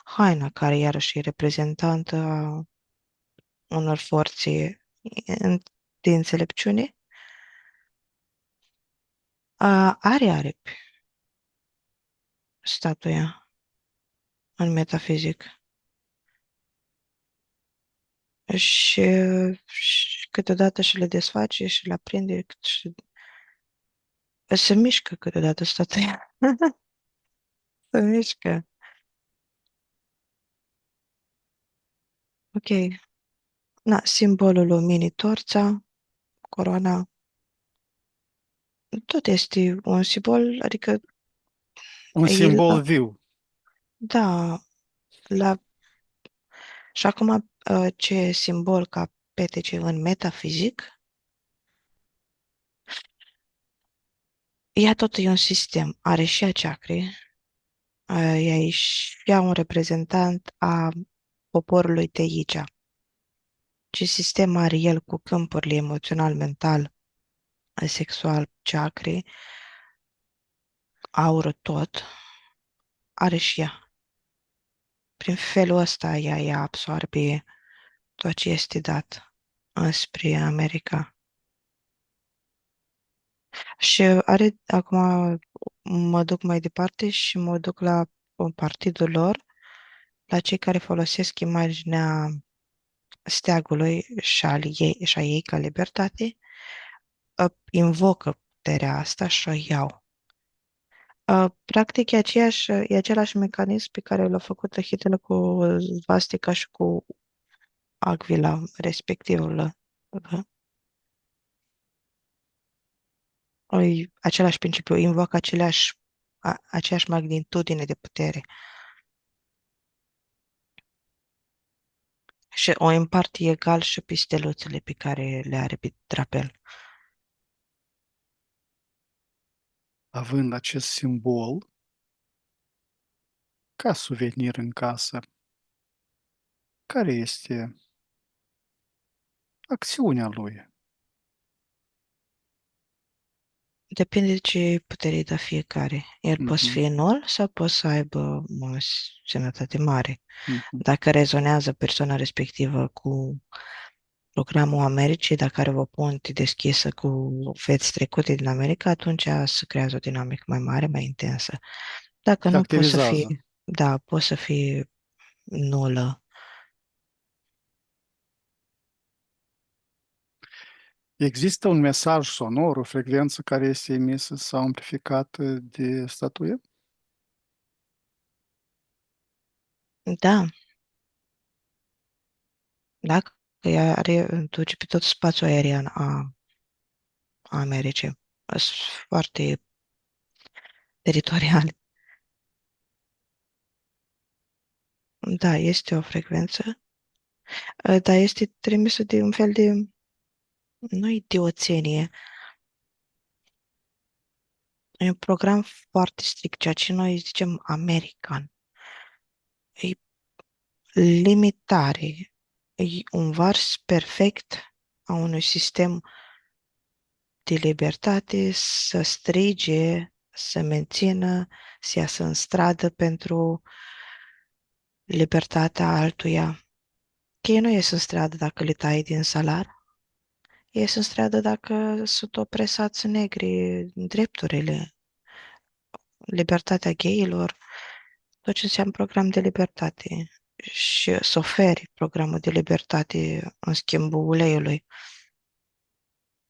haina care iarăși e reprezentantă a unor forțe de înțelepciune, are aripi statuia în metafizic. Și câteodată și le desface și le aprinde și se mișcă câteodată statuia. Se mișcă. Ok. Na, simbolul luminii, torța, coroana, tot este un simbol, adică Un simbol el, viu. da, la, și acum ce simbol ca petece în metafizic, ea tot e un sistem, are și a chakre, ea e și ea un reprezentant a poporului Teicea. Ce sistem are el cu câmpurile emoțional, mental, sexual, chakre, aură tot, are și ea. Prin felul ăsta ea absorbe tot ce este dat înspre America. Și are, acum mă duc mai departe și mă duc la partidul lor, la cei care folosesc imaginea steagului și a ei ca libertate, invocă puterea asta și o iau. Practic e același mecanism pe care l-a făcut Hitler cu svastica și cu Aquila, respectivul. Același principiu, invocă aceeași magnitudine de putere și o împarte egal și pe steluțele pe care le are pe drapel. Având acest simbol ca suvenir în casă, care este acțiunea lui? Depinde de ce putere îi dă fiecare. El poate să Mhm, fie nul sau poate să aibă o sănătate mare. mhm. Dacă rezonează persoana respectivă cu programul Americii, dacă are o punte deschisă cu feți trecute din America, atunci se creează o dinamică mai mare, mai intensă. Dacă Se nu, poate să activizează. fie, da, poate să fie nulă. Există un mesaj sonor, o frecvență care este emisă sau amplificată de statuie? Da, dacă ea are, duce pe tot spațiul aerian a Americii. Sunt foarte teritoriale. Da, este o frecvență, dar este trimisă de un fel de, nu idioțenie, e un program foarte strict, ceea ce noi zicem american. E limitare, e un vars perfect a unui sistem de libertate să strige, să mențină, să iasă în stradă pentru libertatea altuia. Că ei nu ies în stradă dacă le tai din salar, ies în stradă dacă sunt opresați negri, drepturile, libertatea gayilor, tot ce înseamnă program de libertate și să oferi programul de libertate în schimbul uleiului.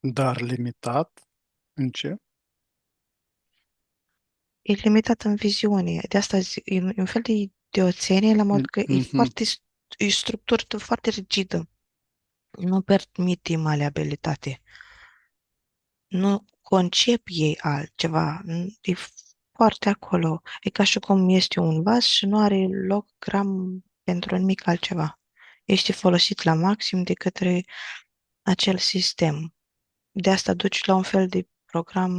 Dar limitat în ce? E limitat în viziune. De asta e un fel de idioțenie la mod că e Mhm. foarte, e structură foarte rigidă. Nu permite maleabilitate. Nu concep ei altceva. E foarte acolo. E ca și cum este un vas și nu are loc gram pentru nimic altceva. Este folosit la maxim de către acel sistem. De asta duci la un fel de program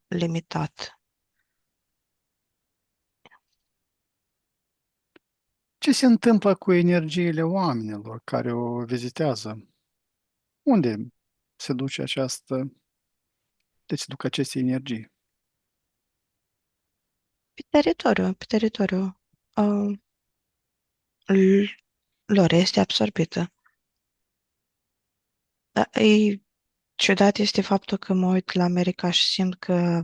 limitat. Ce se întâmplă cu energiile oamenilor care o vizitează? Unde se duce această, de se duc aceste energii? Pe teritoriu. Uh, l- Lor este absorbită. Dar ciudat este faptul că mă uit la America și simt că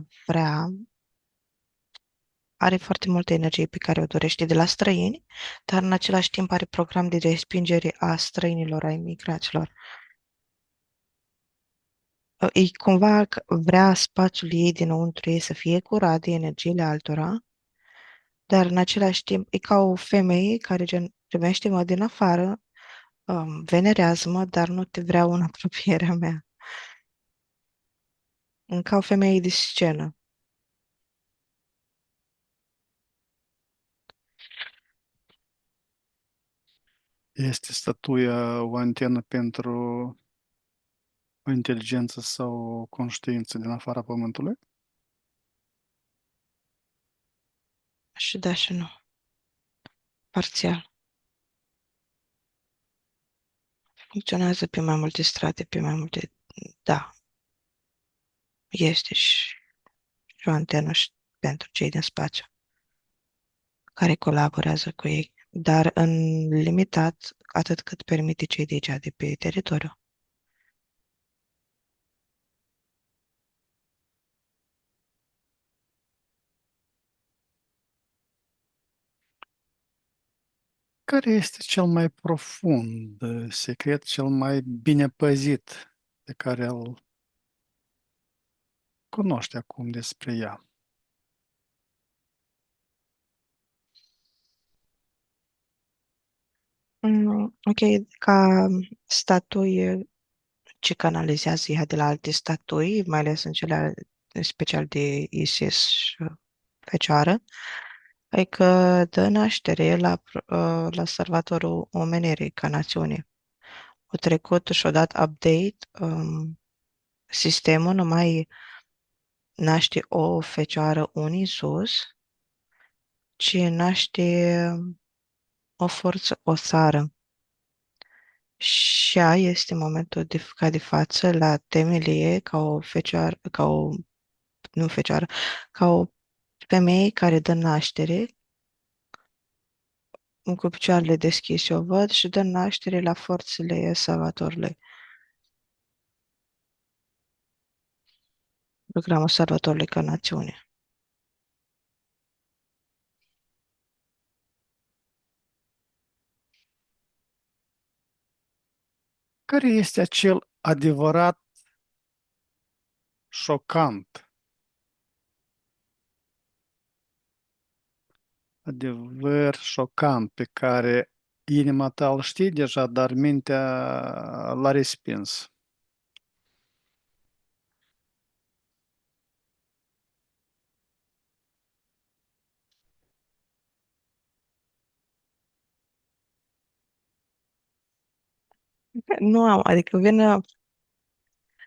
are foarte multă energie pe care o dorește de la străini, dar în același timp are program de respingere a străinilor, a imigraților. Ei cumva vrea spațiul ei dinăuntru ei să fie curat de energiile altora, dar în același timp e ca o femeie care primește-mă din afară, venerează-mă, dar nu te vreau în apropierea mea. Ca o femeie de scenă. Este statuia o antenă pentru o inteligență sau o conștiință din afara Pământului? Și da și nu. Parțial. Funcționează pe mai multe strate, pe mai multe... Da, este și o antenă și pentru cei din spațiu care colaborează cu ei, dar în limitat atât cât permite cei de aici, de pe teritoriu. Care este cel mai profund secret, cel mai bine păzit pe care îl cunoști acum despre ea? Ok, ca statui ce canalizează ea de la alte statui, mai ales în cele special de Isis Fecioară, adică dă naștere la salvatorul omenirii ca națiune. A trecut și-a dat update, sistemul nu mai naște o fecioară, un Isus, ci naște o forță, o țară. Și ea este momentul ca de față la temelie ca o fecioară, nu fecioară, ca o femeie care dă naștere, cu picioarele deschise o văd și dă naștere la forțele Salvatorului. Programul Salvatorului ca națiune. Care este acel adevărat șocant, adevăr șocant pe care inima ta îl știe deja, dar mintea l-a respins? Nu am, adică vine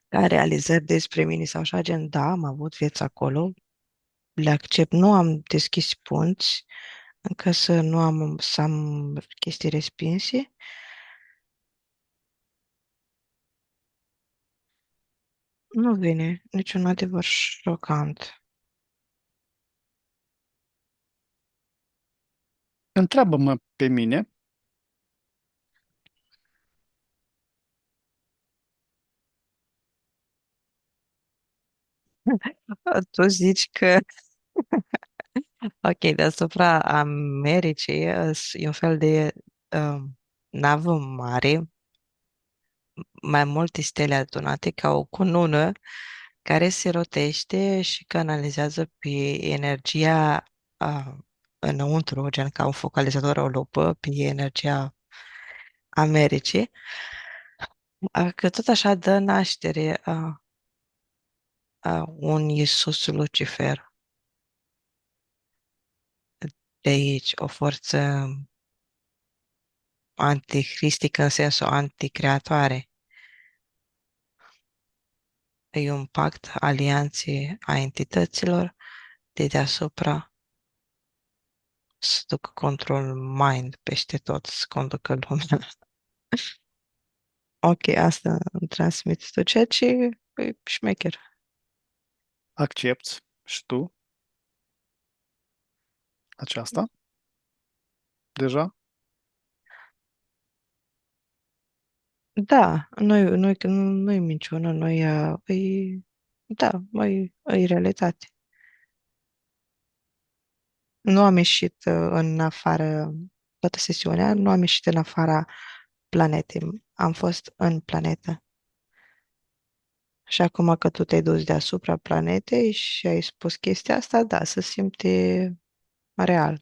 ca realizări despre mine sau așa, gen, da, am avut vieți acolo, le accept, nu am deschis punți, încă să am chestii respinse. Nu vine niciun adevăr șocant. Întreabă-mă pe mine. Tu zici că, ok, deasupra Americii e un fel de navă mare, mai multe stele adunate ca o cunună care se rotește și canalizează pe energia uh, înăuntru, gen ca un focalizator, o lupă, pe energia Americii, că tot așa dă naștere a un Iisus Lucifer. De aici, o forță anticristică în sensul anticreatoare. E un pact, alianțe a entităților de deasupra să ducă control mind peste tot, să conducă lumea. Ok, asta îmi transmit tu, ceea ce e șmecher. Accepți și tu aceasta deja? Da, nu-i minciună, da, e realitate. Nu am ieșit în afară toată sesiunea, nu am ieșit în afara planetei. Am fost în planetă. Și acum că tu te-ai dus deasupra planetei și ai spus chestia asta, da, se simte real.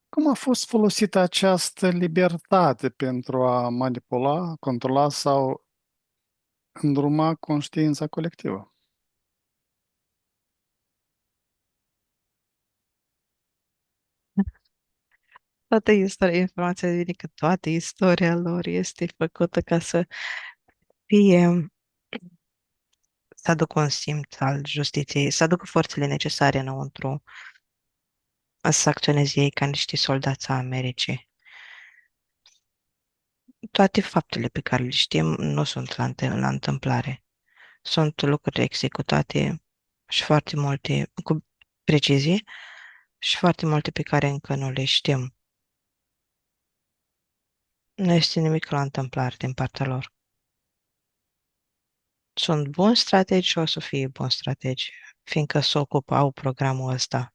Cum a fost folosită această libertate pentru a manipula, controla sau îndruma conștiința colectivă? Toată informația vine că toată istoria lor este făcută ca fie, să aducă un simț al justiției, să aducă forțele necesare înăuntru, să acționeze ei ca niște soldați a Americii. Toate faptele pe care le știm nu sunt la întâmplare. Sunt lucruri executate și foarte multe, cu precizie, și foarte multe pe care încă nu le știm. Nu este nimic la întâmplare din partea lor. Sunt buni strategi și o să fie buni strategi, fiindcă se ocupă, au programul ăsta.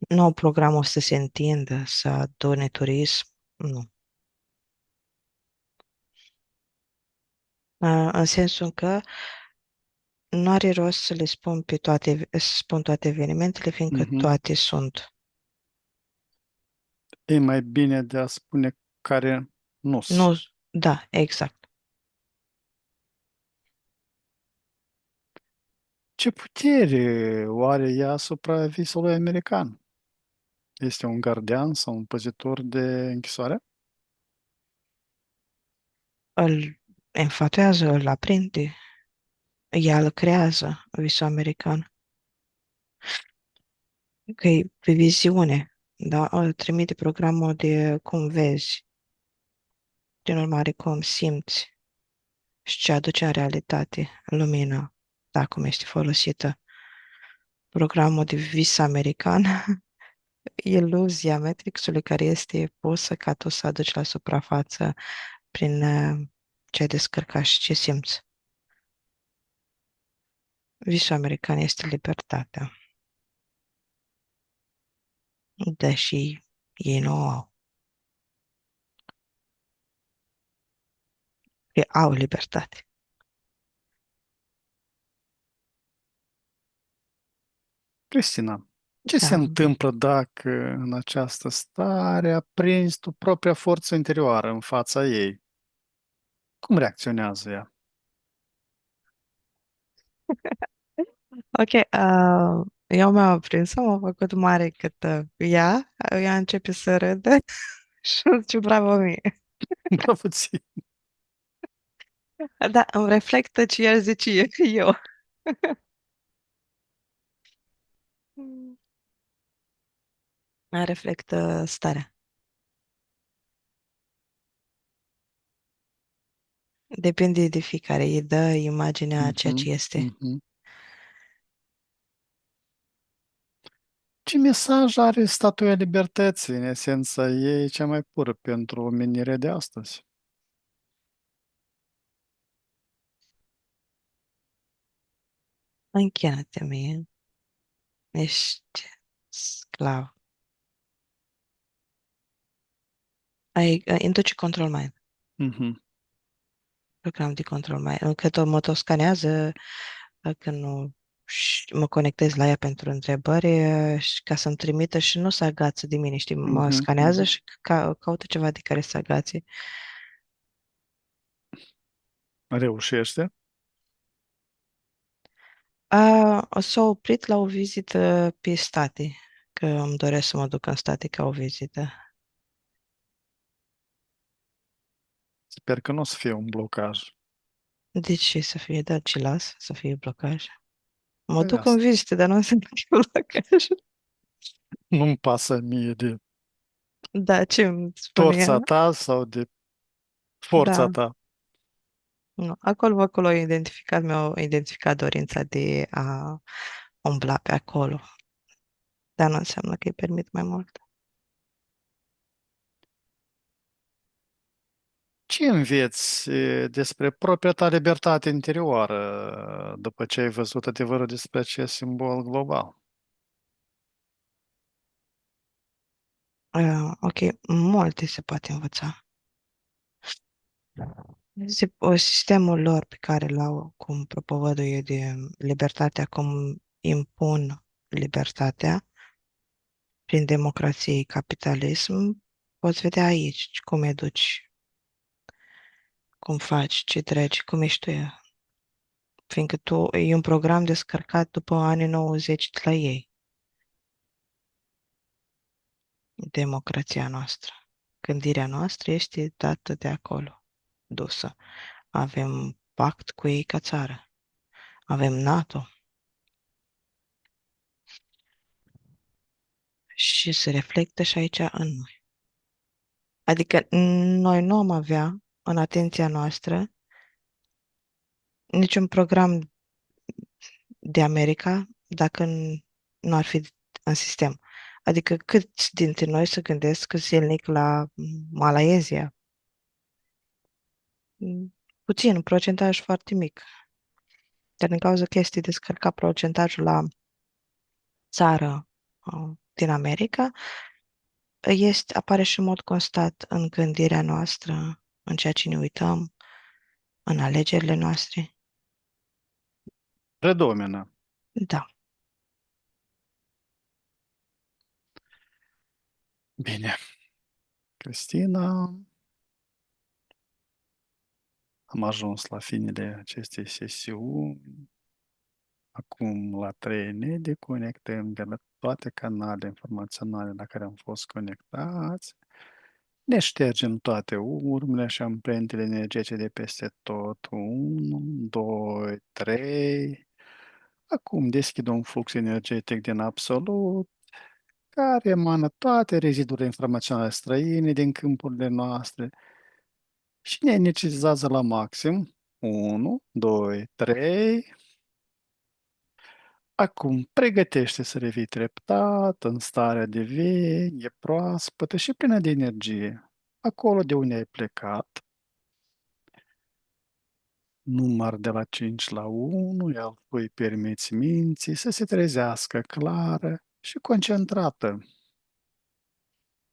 Nu au programul să se întindă, să adune turism, nu. În sensul că nu are rost să le spun să spun toate evenimentele, fiindcă Mhm. toate sunt. E mai bine de a spune care nu sunt. Nu, da, exact. Ce putere oare ea asupra visului american? Este un gardian sau un păzitor de închisoare? Îl înfatuează, îl aprinde, ea îl creează, visul american. Că e pe viziune, da? Îl trimite programul de cum vezi, din urmare cum simți și ce aduce în realitate lumina, da, cum este folosită. Programul de vis american, iluzia Matrixului care este pusă ca tu să aduci la suprafață prin ce ai descărcat și ce simți. Visul american este libertatea, deși ei nu o au. Ei au libertate. Cristina, ce se Da. întâmplă dacă în această stare aprinzi tu propria forță interioară în fața ei? Cum reacționează ea? Ok, eu m-am aprins, m-am făcut mare cât ea începe să râde și îmi zice bravo mie. Bravo ție! Da, îmi reflectă ce ea zice eu. Reflectă starea. Depinde de fiecare, îi dă imaginea a ceea Mhm, ce este. mhm. Ce mesaj are Statuia Libertății, în esența ei cea mai pură pentru omenirea de astăzi? Închină-te mie, ești sclav. Ai induce control mind, Mhm, program de control mind. Că tot mă tot scanează, când nu și mă conectez la ea pentru întrebări și ca să-mi trimită și nu să agață de mine, știi, mă mhm, scanează mhm. și caută ceva de care să agațe. Reușește? S-a oprit la o vizită pe state, că îmi doresc să mă duc în state ca o vizită. Sper că nu o să fie un blocaj. De ce să fie, da, ce las să fie blocaj? Mă Păi duc în asta. vizită, dar nu înseamnă că e blocaj. Nu-mi pasă mie de Da, ce îmi spune torța ea? ta sau de forța Da, ta. nu. Acolo mi-au identificat dorința de a umbla pe acolo, dar nu înseamnă că îi permit mai mult. Ce înveți despre propria ta libertate interioară după ce ai văzut adevărul despre acest simbol global? Ok, multe se poate învăța. Sistemul lor pe care l-au, cum propovăduie de libertatea, cum impun libertatea prin democrație, capitalism, poți vedea aici cum educi, cum faci, ce treci, cum ești tu. Fiindcă tu e un program descărcat după anii 90 de la ei, democrația noastră. Gândirea noastră este dată de acolo, dusă. Avem pact cu ei ca țară. Avem NATO și se reflectă și aici în noi. Adică noi nu am avea în atenția noastră niciun program de America dacă nu ar fi în sistem. Adică câți dintre noi se gândesc zilnic la Malaezia? Puțin, un procentaj foarte mic. Dar din cauza că este descărcat procentajul la țară din America, apare și în mod constat în gândirea noastră, în ceea ce ne uităm, în alegerile noastre. Predomină. Da. Bine, Cristina, am ajuns la finele acestei sesiuni. Acum, la 3, ne deconectăm de la toate canalele informaționale la care am fost conectați. Ne ștergem toate urmele și amprentele energetice de peste tot. 1, 2, 3. Acum deschid un flux energetic din absolut, care emană toate rezidurile informaționale străine din câmpurile noastre și ne energizează la maxim. 1, 2, 3. Acum pregătește să revii treptat, în starea de veche, proaspătă și plină de energie. Acolo de unde ai plecat, număr de la 5 la 1, iar îi permiți minții să se trezească clară și concentrată.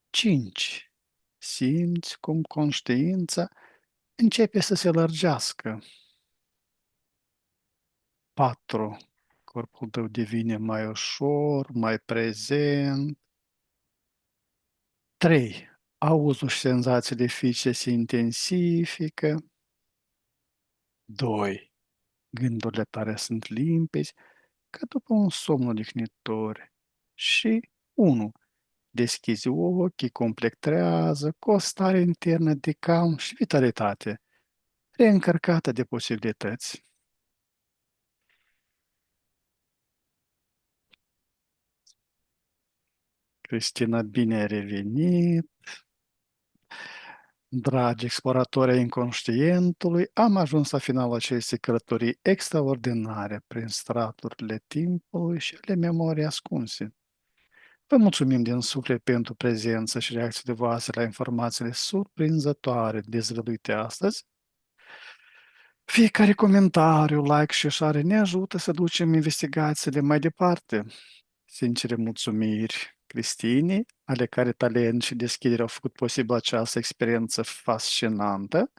5. Simți cum conștiința începe să se lărgească. 4. Corpul tău devine mai ușor, mai prezent. 3. Auzul și senzațiile fizice se intensifică. 2. Gândurile tale sunt limpezi, ca după un somn odihnitor. Și 1. Deschizi ochii complet trează, cu o stare internă de calm și vitalitate, reîncărcată de posibilități. Cristina, bine ai revenit! Dragi exploratori ai inconștientului, am ajuns la finalul acestei călătorii extraordinare prin straturile timpului și ale memoriei ascunse. Vă mulțumim din suflet pentru prezență și reacțiile voastre la informațiile surprinzătoare dezvăluite astăzi. Fiecare comentariu, like și share ne ajută să ducem investigațiile mai departe. Sincere mulțumiri Cristinei, ale care talent și deschidere au făcut posibil această experiență fascinantă.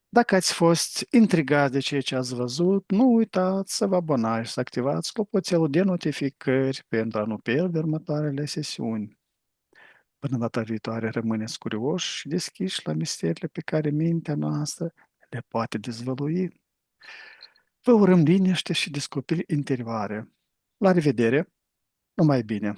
Dacă ați fost intrigați de ceea ce ați văzut, nu uitați să vă abonați și să activați clopoțelul de notificări pentru a nu pierde următoarele sesiuni. Până data viitoare, rămâneți curioși și deschiși la misterile pe care mintea noastră le poate dezvălui. Vă urăm liniște și descoperiri interioare. La revedere! Numai bine!